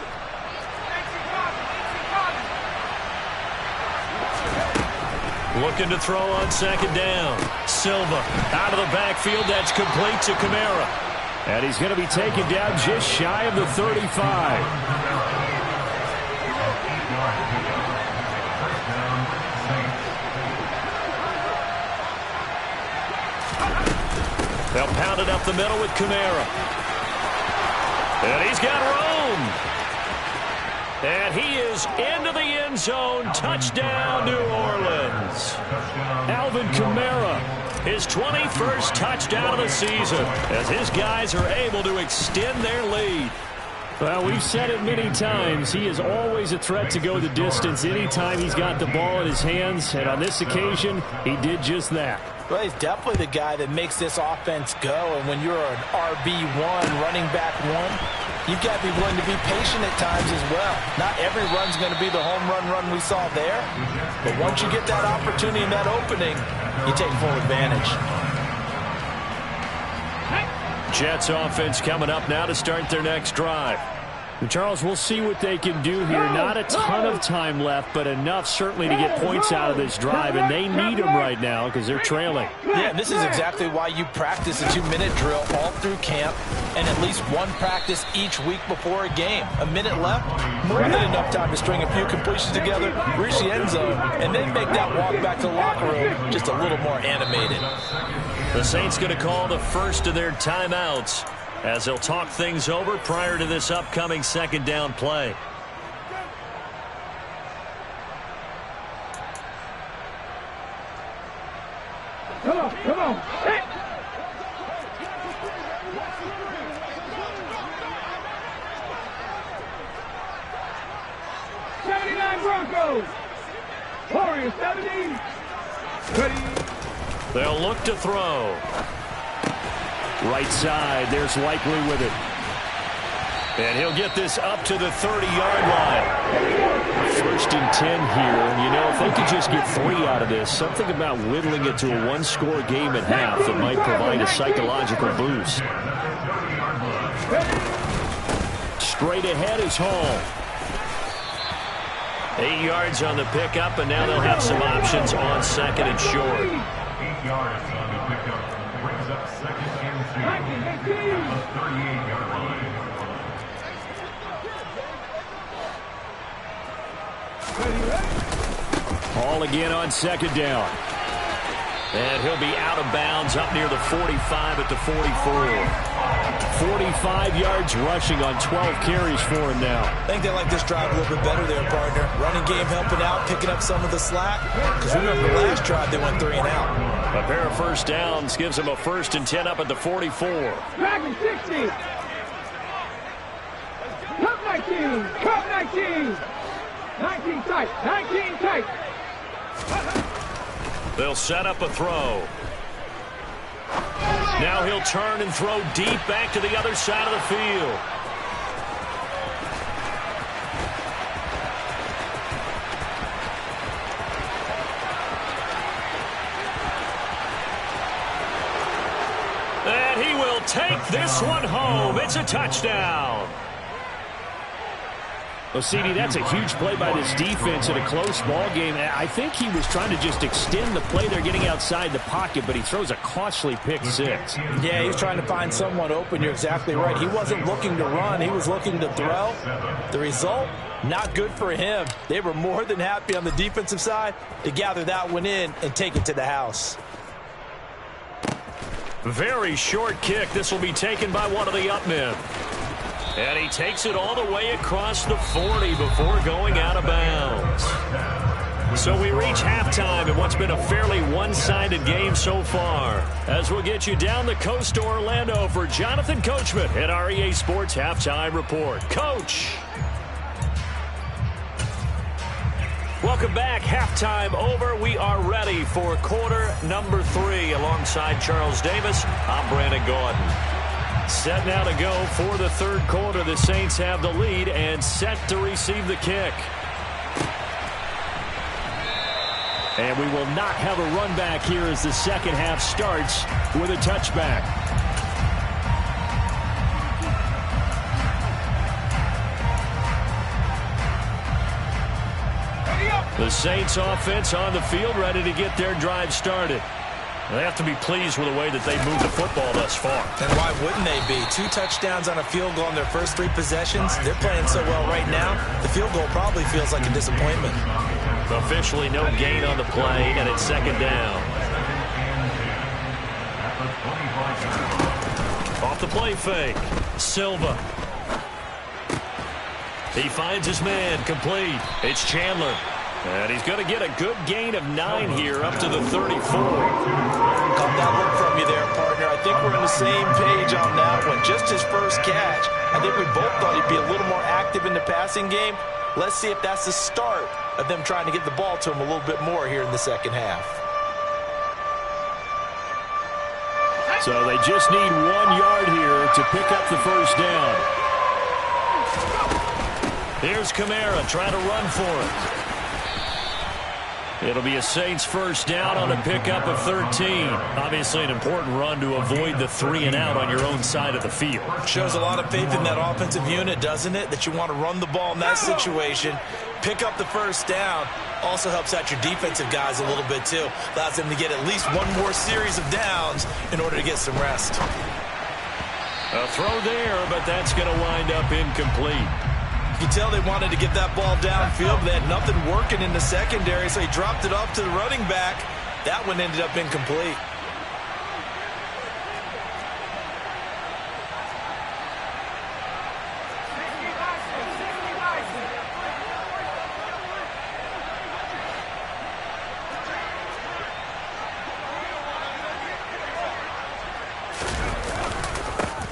Looking to throw on second down. Silva out of the backfield. That's complete to Kamara.
And he's going to be taken down just shy of the 35.
They'll pound it up the middle with Kamara. And he's got room. And he is into the end zone. Touchdown, New Orleans. Alvin Kamara, his 21st touchdown of the season, as his guys are able to extend their lead.
Well, we've said it many times. He is always a threat to go the distance anytime he's got the ball in his hands. And on this occasion, he did just that.
Well, he's definitely the guy that makes this offense go. And when you're an RB1, running back one, you've got to be willing to be patient at times as well. Not every run's going to be the home run we saw there. But once you get that opportunity and that opening, you take full advantage.
Jets offense coming up now to start their next drive.
And Charles, we'll see what they can do here. Not a ton of time left, but enough certainly to get points out of this drive, and they need them right now because they're trailing.
Yeah, and this is exactly why you practice a 2-minute drill all through camp and at least one practice each week before a game. A minute left, more than enough time to string a few completions together, reach the end zone, and then make that walk back to the locker room just a little more animated.
The Saints going to call the first of their timeouts as they'll talk things over prior to this upcoming second down play.
Come on, come on. Hey. '79 Broncos. Warriors 70. Ready.
They'll look to throw.
Right side, there's Likely with it.
And he'll get this up to the 30-yard line.
1st and 10 here. You know, if they could just get 3 out of this, something about whittling it to a one-score game at half that might provide a psychological boost. Straight ahead is Hall.
8 yards on the pickup, and now they'll have some options on 2nd and short.
8 yards on the pickup. Brings up 2nd and 2 at the 38-yard line.
Hall again on 2nd down.
And he'll be out of bounds up near the 45 at the 44.
45 yards rushing on 12 carries for him now.
I think they like this drive a little bit better there, partner. Running game helping out, picking up some of the slack. Because remember, the last drive they went 3 and out.
A pair of first downs gives them a 1st and 10 up at the 44.
Dragon 60. Cup 19. Cup 19. 19 tight. 19 tight.
They'll set up a throw. Now he'll turn and throw deep back to the other side of the field. And he will take this one home. It's a touchdown.
Well, CD, that's a huge play by this defense in a close ball game. I think he was trying to just extend the play. They're getting outside the pocket, but he throws a costly pick 6.
Yeah, he's trying to find someone open. You're exactly right. He wasn't looking to run. He was looking to throw. The result, not good for him. They were more than happy on the defensive side to gather that one in and take it to the house.
Very short kick. This will be taken by one of the up men. And he takes it all the way across the 40 before going out of bounds. So we reach halftime in what's been a fairly one-sided game so far. As we'll get you down the coast to Orlando for Jonathan Coachman at our EA Sports Halftime Report. Coach! Welcome back. Halftime over. We are ready for quarter number 3. Alongside Charles Davis, I'm Brandon Gaudin. Set now to go for the 3rd quarter. The Saints have the lead and set to receive the kick.
And we will not have a run back here as the 2nd half starts with a touchback.
The Saints offense on the field, ready to get their drive started. They have to be pleased with the way that they moved the football thus far.
And why wouldn't they be? 2 touchdowns on a field goal in their first 3 possessions. They're playing so well right now, the field goal probably feels like a disappointment.
Officially no gain on the play, and it's 2nd down. Off the play fake. Silva. He finds his man, complete. It's Chandler. And he's going to get a good gain of 9 here up to the 34.
Caught that look from you there, partner. I think we're on the same page on that one. Just his first catch. I think we both thought he'd be a little more active in the passing game. Let's see if that's the start of them trying to get the ball to him a little bit more here in the 2nd half.
So they just need 1 yard here to pick up the 1st down.
Here's Kamara trying to run for it. It'll be a Saints 1st down on a pickup of 13. Obviously an important run to avoid the 3 and out on your own side of the field.
Shows a lot of faith in that offensive unit, doesn't it? That you want to run the ball in that situation. Pick up the 1st down. Also helps out your defensive guys a little bit too. Allows them to get at least 1 more series of downs in order to get some rest.
A throw there, but that's going to wind up incomplete.
You can tell they wanted to get that ball downfield, but they had nothing working in the secondary, so he dropped it off to the running back. That one ended up incomplete.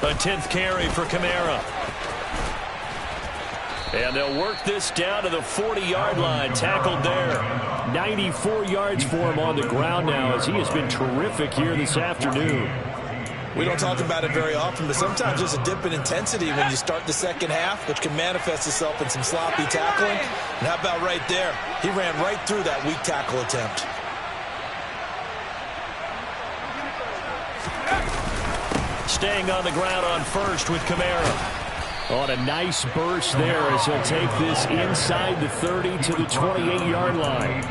A 10th carry for Kamara.
And they'll work this down to the 40-yard line. Tackled there. 94 yards for him on the ground now as he has been terrific here this afternoon.
We don't talk about it very often, but sometimes there's a dip in intensity when you start the second half, which can manifest itself in some sloppy tackling. And how about right there? He ran right through that weak tackle attempt.
Staying on the ground on first with Kamara. On a nice burst there as he'll take this inside the 30 to the 28-yard line.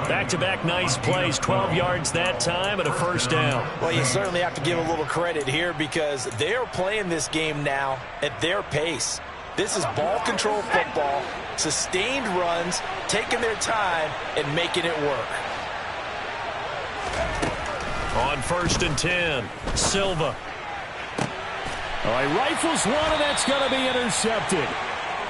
Back-to-back nice plays, 12 yards that time and a first down.
Well, you certainly have to give a little credit here because they are playing this game now at their pace. This is ball control football, sustained runs, taking their time and making it work.
On 1st and 10, Silva. All right, rifles one, and that's going to be intercepted.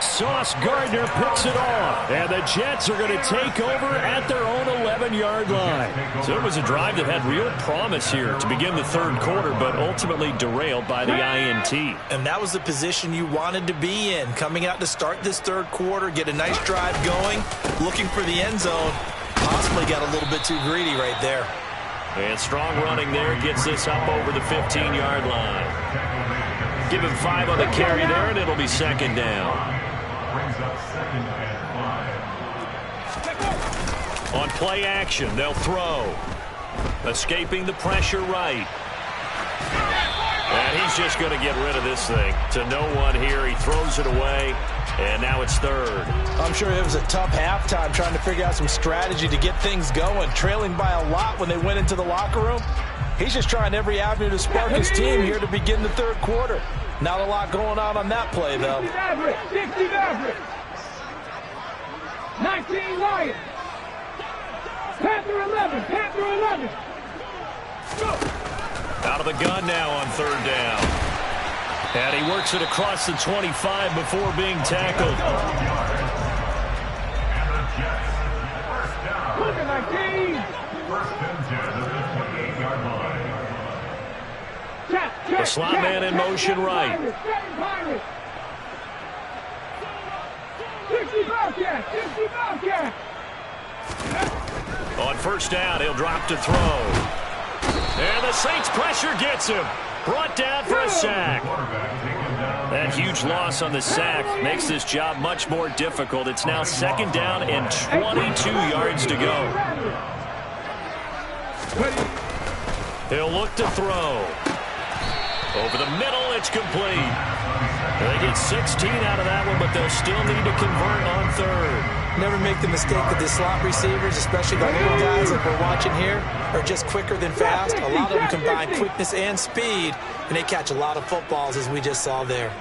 Sauce Gardner picks it off, and the Jets are going to take over at their own 11-yard line. So it was a drive that had real promise here to begin the third quarter, but ultimately derailed by the INT.
And that was the position you wanted to be in, coming out to start this third quarter, get a nice drive going, looking for the end zone. Possibly got a little bit too greedy right there.
And strong running there gets this up over the 15-yard line. Give him 5 on the carry there, and it'll be second down.
Brings up 2nd and 5.
On play action, they'll throw. Escaping the pressure right. And he's just going to get rid of this thing. To no one here, he throws it away, and now it's third.
I'm sure it was a tough halftime trying to figure out some strategy to get things going. Trailing by a lot when they went into the locker room. He's just trying every avenue to spark his team here to begin the third quarter. Not a lot going on that play, though.
60 Maverick. 19 Lions. Panther 11. Panther 11. Go.
Out of the gun now on third down. And he works it across the 25 before being tackled.
Look at 19.
1st and 10 to the 28-yard line.
The slot man in motion right.
60 Bobcat. 60 Bobcat.
On first down, he'll drop to throw. And the Saints pressure gets him. Brought down for a sack. That huge loss on the sack makes this job much more difficult. It's now second down and 22 yards to go. He'll look to throw. Over the middle, it's complete. They get 16 out of that one, but they'll still need to convert on third.
Never make the mistake that the slot receivers, especially the little guys like we're watching here, are just quicker than fast. A lot of them combine quickness and speed, and they catch a lot of footballs, as we just saw there.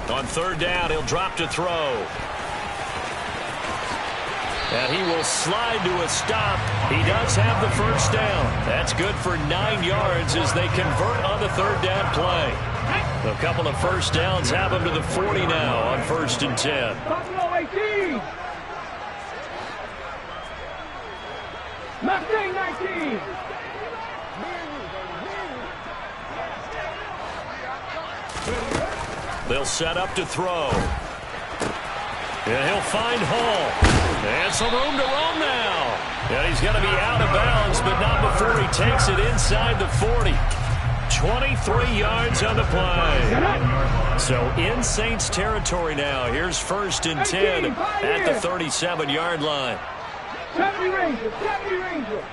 On third down, he'll drop to throw. And he will slide to a stop. He does have the first down. That's good for 9 yards as they convert on the third down play. A couple of first downs have him to the 40 now on 1st and 10.
Buffalo 18. Mustang 19.
They'll set up to throw. And he'll find Hall. And some room to roam now. And he's going to be out of bounds, but not before he takes it inside the 40. 23 yards on the play. So in Saints territory now. Here's 1st and 10 at the 37-yard line.
70 Rangers. 70 Rangers.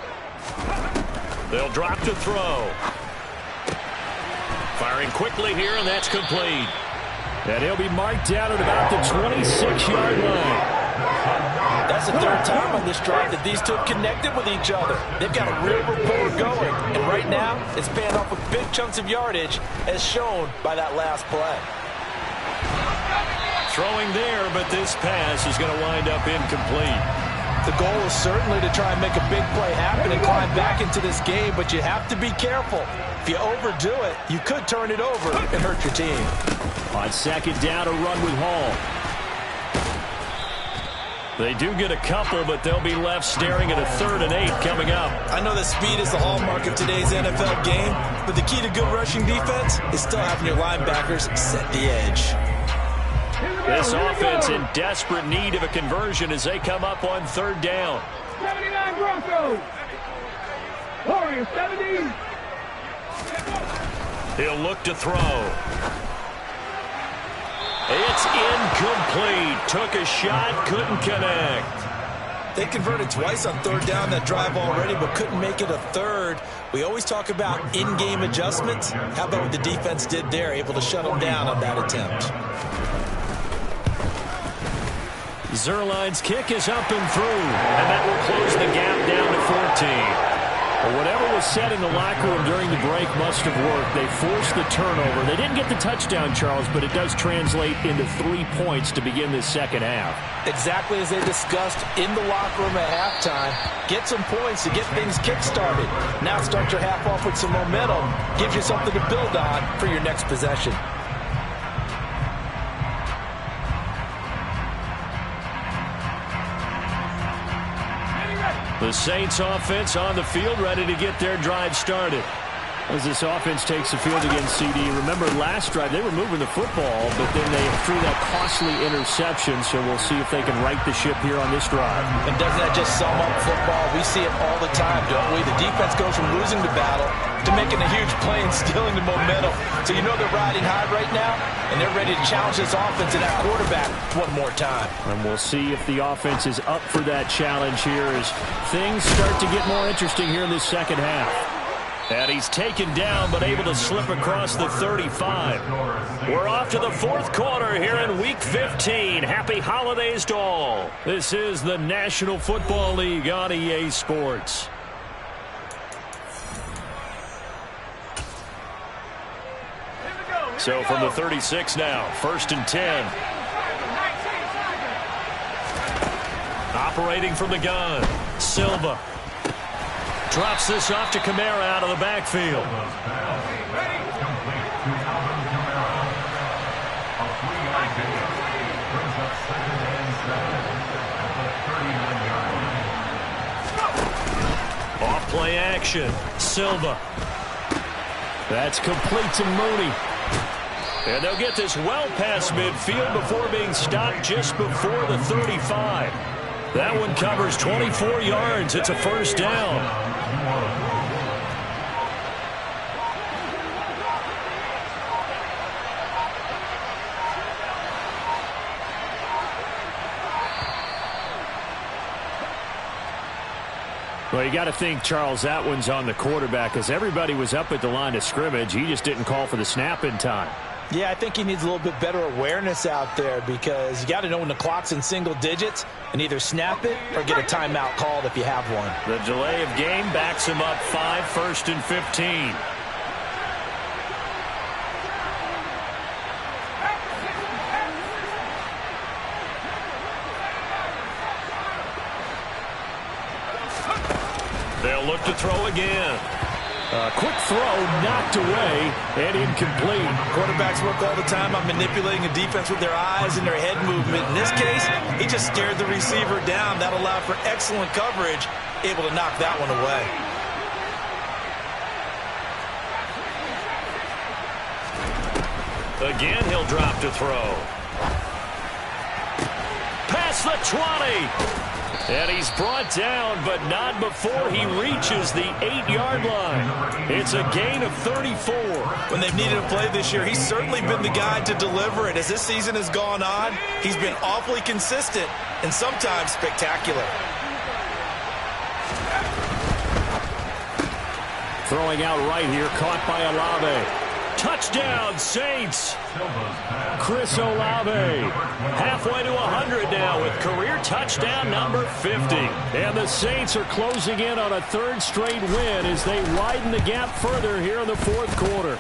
They'll drop to throw. Firing quickly here, and that's complete. And he'll be marked down at about the 26-yard line.
That's the third time on this drive that these two have connected with each other. They've got a real rapport going. And right now, it's paying off with big chunks of yardage, as shown by that last play.
Throwing there, but this pass is going to wind up incomplete.
The goal is certainly to try and make a big play happen and climb back into this game, but you have to be careful. If you overdo it, you could turn it over and hurt your team.
On second down, a run with Hall. They do get a couple, but they'll be left staring at a 3rd and 8 coming up.
I know that speed is the hallmark of today's NFL game, but the key to good rushing defense is still having your linebackers set the edge.
This offense in desperate need of a conversion as they come up on third down.
79 Broncos. Warriors 70.
He'll look to throw. It's incomplete. Took a shot, couldn't connect.
They converted twice on third down that drive already, but couldn't make it a third. We always talk about in-game adjustments. How about what the defense did there, able to shut them down on that attempt.
Zerline's kick is up and through, and that will close the gap down to 14. Well, whatever was said in the locker room during the break must have worked. They forced the turnover. They didn't get the touchdown, Charles, but it does translate into 3 points to begin this second half.
Exactly as they discussed in the locker room at halftime. Get some points to get things kick-started. Now start your half off with some momentum. Gives you something to build on for your next possession.
The Saints offense on the field, ready to get their drive started. As this offense takes the field against CD. Remember last drive, they were moving the football, but then they threw that costly interception, so we'll see if they can right the ship here on this drive.
And doesn't that just sum up football? We see it all the time, don't we? The defense goes from losing the battle to making a huge play and stealing the momentum. So you know they're riding high right now, and they're ready to challenge this offense and that quarterback one more time.
And we'll see if the offense is up for that challenge here as things start to get more interesting here in this second half. And he's taken down but able to slip across the 35. We're off to the fourth quarter here in Week 15. Happy holidays to all. This is the National Football League on EA Sports. So from the 36 now, 1st and 10. Operating from the gun, Silva. Drops this off to Kamara out of the backfield. Off play action, Silva. That's complete to Mooney. And they'll get this well past midfield before being stopped just before the 35. That one covers 24 yards. It's a first down. Well, you got to think, Charles, that one's on the quarterback because everybody was up at the line of scrimmage. He just didn't call for the snap in time.
Yeah, I think he needs a little bit better awareness out there because you got to know when the clock's in single digits and either snap it or get a timeout called if you have one.
The delay of game backs him up 5, 1st and 15. They'll look to throw again. A quick throw knocked away and incomplete.
Quarterbacks work all the time on manipulating a defense with their eyes and their head movement. In this case, he just stared the receiver down. That allowed for excellent coverage, able to knock that one away.
Again, he'll drop to throw. Past the 20. And he's brought down, but not before he reaches the 8-yard line. It's a gain of 34.
When they've needed a play this year, he's certainly been the guy to deliver it. As this season has gone on, he's been awfully consistent and sometimes spectacular.
Throwing out right here, caught by Olave. Touchdown, Saints. Chris Olave halfway to 100 now with career touchdown number 50. And the Saints are closing in on a third straight win as they widen the gap further here in the fourth quarter.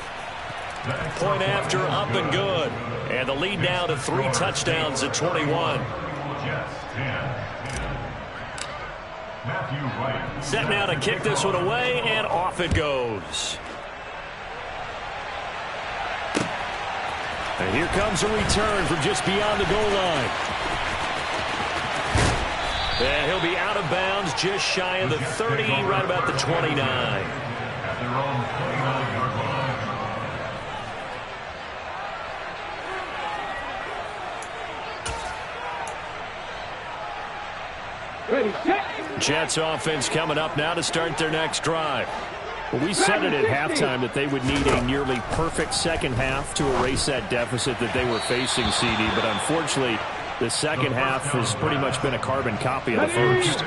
Point after, up and good. And the lead now to 3 touchdowns at 21. Set now to kick this one away, and off it goes. And here comes a return from just beyond the goal line. And he'll be out of bounds just shy of the 30, right about the 29.
At their own 29-yard line.
Ready, set.
Jets offense coming up now to start their next drive. Well, we said it at halftime that they would need a nearly perfect second half to erase that deficit that they were facing, CD. But unfortunately, the second half has pretty much been a carbon copy of the first.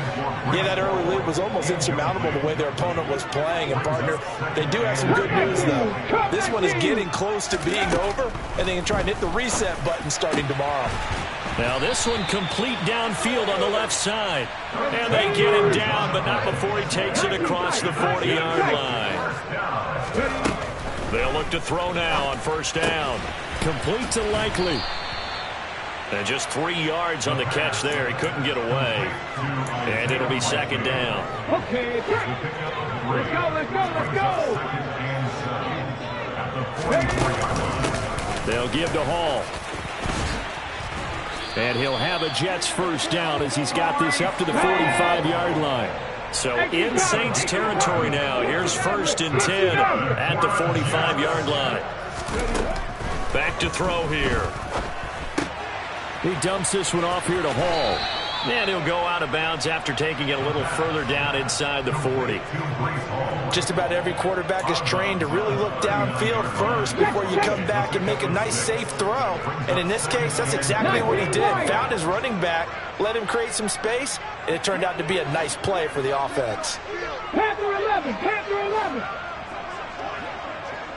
Yeah, that early lead was almost insurmountable the way their opponent was playing. And, partner, they do have some good news, though. This one is getting close to being over, and they can try and hit the reset button starting tomorrow.
Now this one complete downfield on the left side. And they get him down, but not before he takes it across the 40-yard line. They'll look to throw now on first down. Complete to Likely. And just 3 yards on the catch there. He couldn't get away. And it'll be second down.
Okay, let's go, let's go, let's go.
They'll give to Hall. And he'll have a Jets first down as he's got this up to the 45-yard line. So in Saints territory now. Here's first and 10 at the 45-yard line. Back to throw here. He dumps this one off here to Hall. And he'll go out of bounds after taking it a little further down inside the 40.
Just about every quarterback is trained to really look downfield first before you come back and make a nice, safe throw. And in this case, that's exactly what he did. Found his running back, let him create some space, and it turned out to be a nice play for the offense.
Panther 11, Panther 11.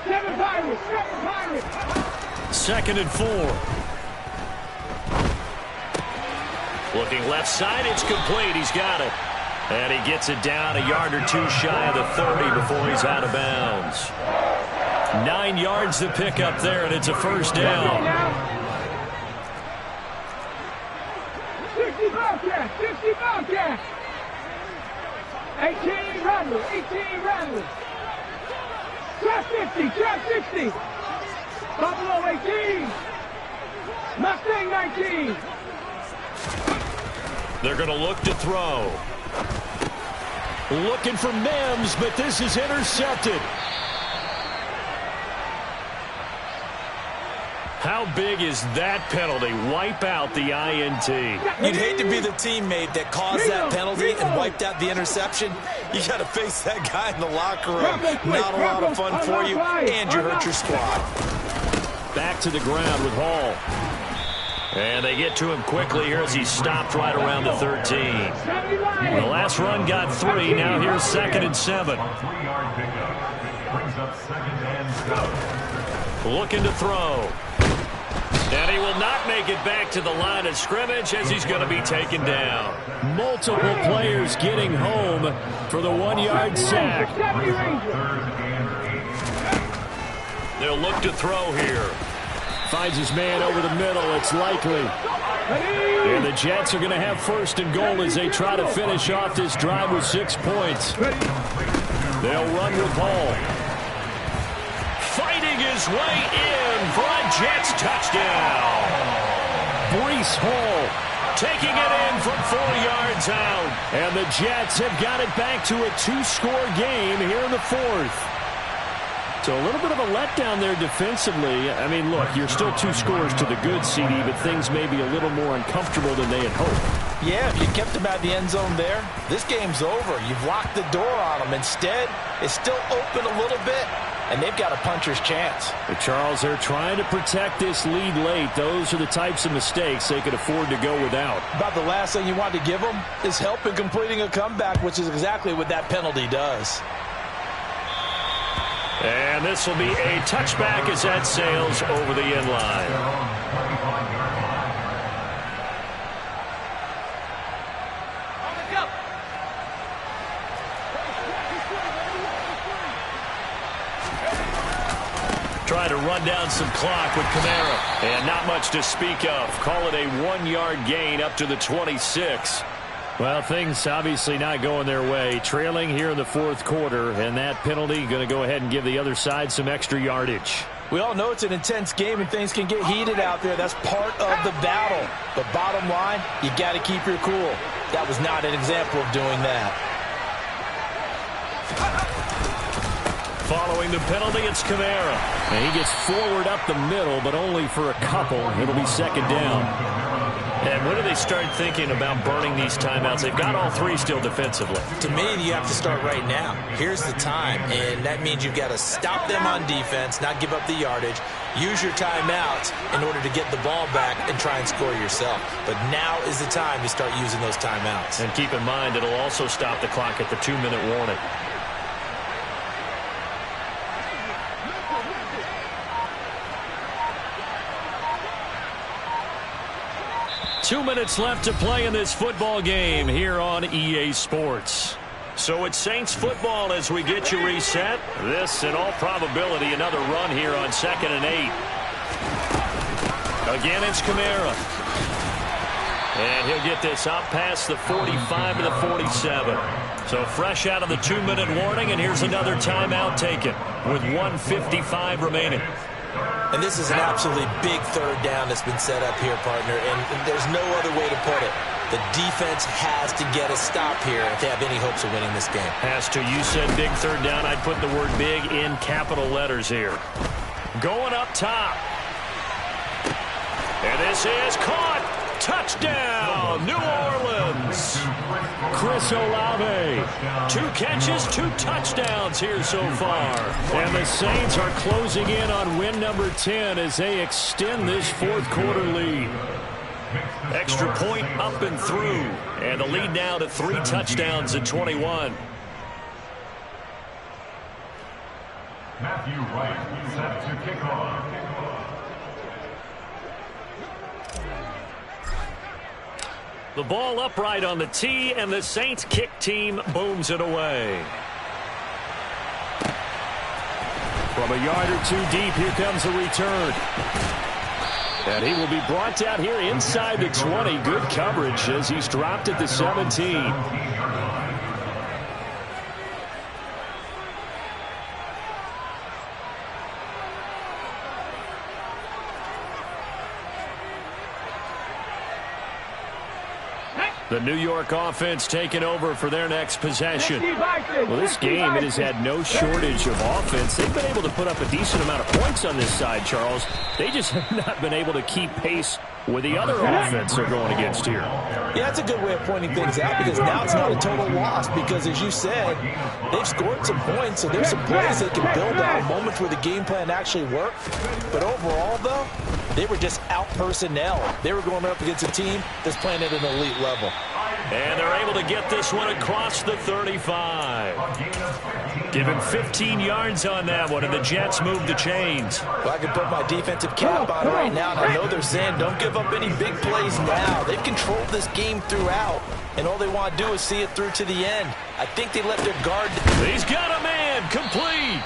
7 Pirates, 7 Pirates.
Second and 4. Looking left side, it's complete. He's got it. And he gets it down a yard or two shy of the 30 before he's out of bounds. 9 yards to pick up there, and it's a first down.
60 Bobcats, 60 Bobcats. 18 Rattlers, 18 Rattlers. Trap 50, trap 60. Buffalo 18. Mustang 19.
They're going to look to throw. Looking for Mims, but this is intercepted. How big is that penalty? Wipe out the INT.
You'd hate to be the teammate that caused that penalty and wiped out the interception. You got to face that guy in the locker room. Not a lot of fun for you, and you hurt your squad.
Back to the ground with Hall. And they get to him quickly here as he stopped right around the 13. The last run got 3. Now here's second and 7. Looking to throw. And he will not make it back to the line of scrimmage as he's going to be taken down. Multiple players getting home for the 1-yard sack. They'll look to throw here. Finds his man over the middle. It's Likely. And the Jets are going to have first and goal as they try to finish off this drive with 6 points. They'll run with Hall. Fighting his way in for a Jets touchdown. Breece Hall taking it in from 4 yards out. And the Jets have got it back to a 2-score game here in the 4th. So a little bit of a letdown there defensively. I mean, look, you're still 2 scores to the good, CD, but things may be a little more uncomfortable than they had hoped.
Yeah, if you kept them out of the end zone there, this game's over. You've locked the door on them. Instead, it's still open a little bit, and they've got a puncher's chance.
But Charles, they're trying to protect this lead late. Those are the types of mistakes they could afford to go without. About the last thing you want to give them is help in completing a comeback, which is exactly what that penalty does. And this will be a touchback as that sails over the end line. Try to run down some clock with Kamara. And not much to speak of. Call it a 1-yard gain up to the 26. Well, things obviously not going their way. Trailing here in the 4th quarter, and that penalty going to go ahead and give the other side some extra yardage. We all know it's an intense game and things can get heated out there. That's part of the battle. But bottom line, you got to keep your cool. That was not an example of doing that. Following the penalty, it's Kamara. And he gets forward up the middle, but only for a couple. It'll be second down. And when do they start thinking about burning these timeouts? They've got all three still defensively.
To me, you have to start right now. Here's the time, and that means you've got to stop them on defense, not give up the yardage, use your timeouts in order to get the ball back and try and score yourself. But now is the time to start using those timeouts.
And keep in mind, it'll also stop the clock at the 2-minute warning. Two minutes left to play in this football game here on EA Sports. So it's Saints football as we get you reset. This, in all probability, another run here on 2nd and 8. Again, it's Kamara. And he'll get this up past the 45 to the 47. So fresh out of the 2-minute warning, and here's another timeout taken with 1:55 remaining.
And this is an absolutely big third down that's been set up here, partner, and there's no other way to put it. The defense has to get a stop here if they have any hopes of winning this game.
Has to. You said big third down. I'd put the word big in capital letters here. Going up top. And this is caught. Touchdown, New Orleans. Chris Olave. 2 catches, 2 touchdowns here so far. And the Saints are closing in on win number 10 as they extend this fourth quarter lead. Extra point up and through. And the lead now to 3 touchdowns at 21.
Matthew Wright set to kick off.
The ball upright on the tee, and the Saints kick team booms it away. From a yard or 2 deep, here comes a return. And he will be brought down here inside the 20. Good coverage as he's dropped at the 17. The New York offense taking over for their next possession. Well, this game, it has had no shortage of offense. They've been able to put up a decent amount of points on this side, Charles. They just have not been able to keep pace with the other offense they're going against here.
Yeah, that's a good way of pointing things out because now it's not a total loss because, as you said, they've scored some points, so there's some plays they can build on, moments where the game plan actually worked. But overall, though, they were just out-personnel. They were going up against a team that's playing at an elite level.
And they're able to get this one across the 35. Given 15 yards on that one, and the Jets move the chains.
Well, I can put my defensive cap on right now, and I know they're saying don't give up any big plays now. They've controlled this game throughout, and all they want to do is see it through to the end. I think they let their guard...
He's got a man, complete.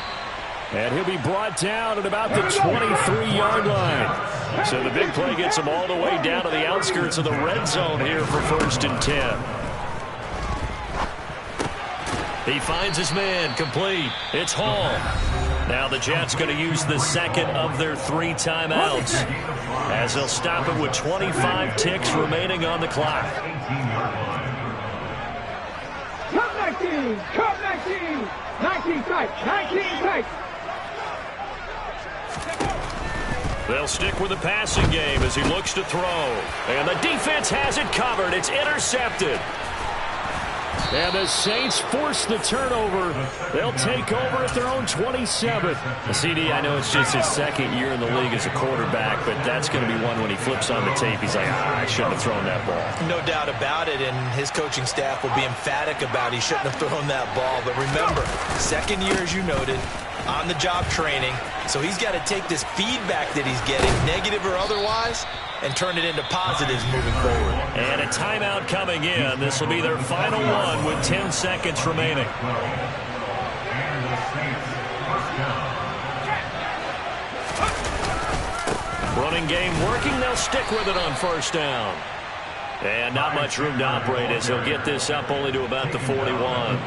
And he'll be brought down at about the 23-yard line. So the big play gets him all the way down to the outskirts of the red zone here for 1st and 10. He finds his man, complete. It's Hall. Now the Jets going to use the second of their 3 timeouts as they'll stop it with 25 ticks remaining on the clock.
Come 19! Come 19! 19 tight! 19 tight!
They'll stick with the passing game as he looks to throw. And the defense has it covered. It's intercepted. And the Saints force the turnover. They'll take over at their own 27. CD, I know it's just his 2nd year in the league as a quarterback, but that's going to be one when he flips on the tape. He's like, I shouldn't have thrown that ball.
No doubt about it, and his coaching staff will be emphatic about he shouldn't have thrown that ball. But remember, 2nd year, as you noted, on-the-job training. So he's got to take this feedback that he's getting, negative or otherwise, and turn it into positives moving forward.
And a timeout coming in. This will be their final one with 10 seconds remaining. Running game working. They'll stick with it on 1st down. And not much room to operate as he'll get this up only to about the 41.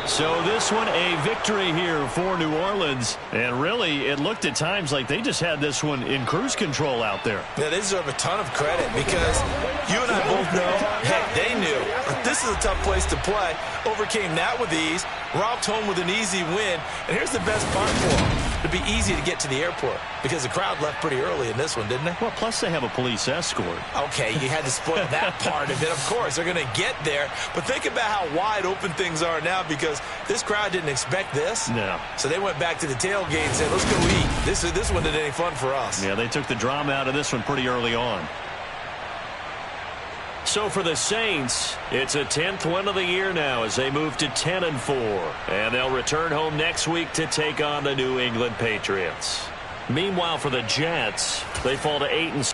So this one a victory here for New Orleans. And really, it looked at times like they just had this one in cruise control out there.
Yeah, they deserve a ton of credit because you and I both know, heck, they knew This is a tough place to play. Overcame that with ease. Romped home with an easy win. And here's the best part for them. It'd be easy to get to the airport because the crowd left pretty early in this one, didn't they?
Well, plus they have a police escort.
Okay, you had to spoil that part of it. Of course, they're going to get there. But think about how wide open things are now because this crowd didn't expect this.
No.
So they went back to the tailgate and said, let's go eat. This one didn't any fun for us.
Yeah, they took the drama out of this one pretty early on. So for the Saints, it's a 10th win of the year now as they move to 10-4. And they'll return home next week to take on the New England Patriots. Meanwhile, for the Jets, they fall to 8-6.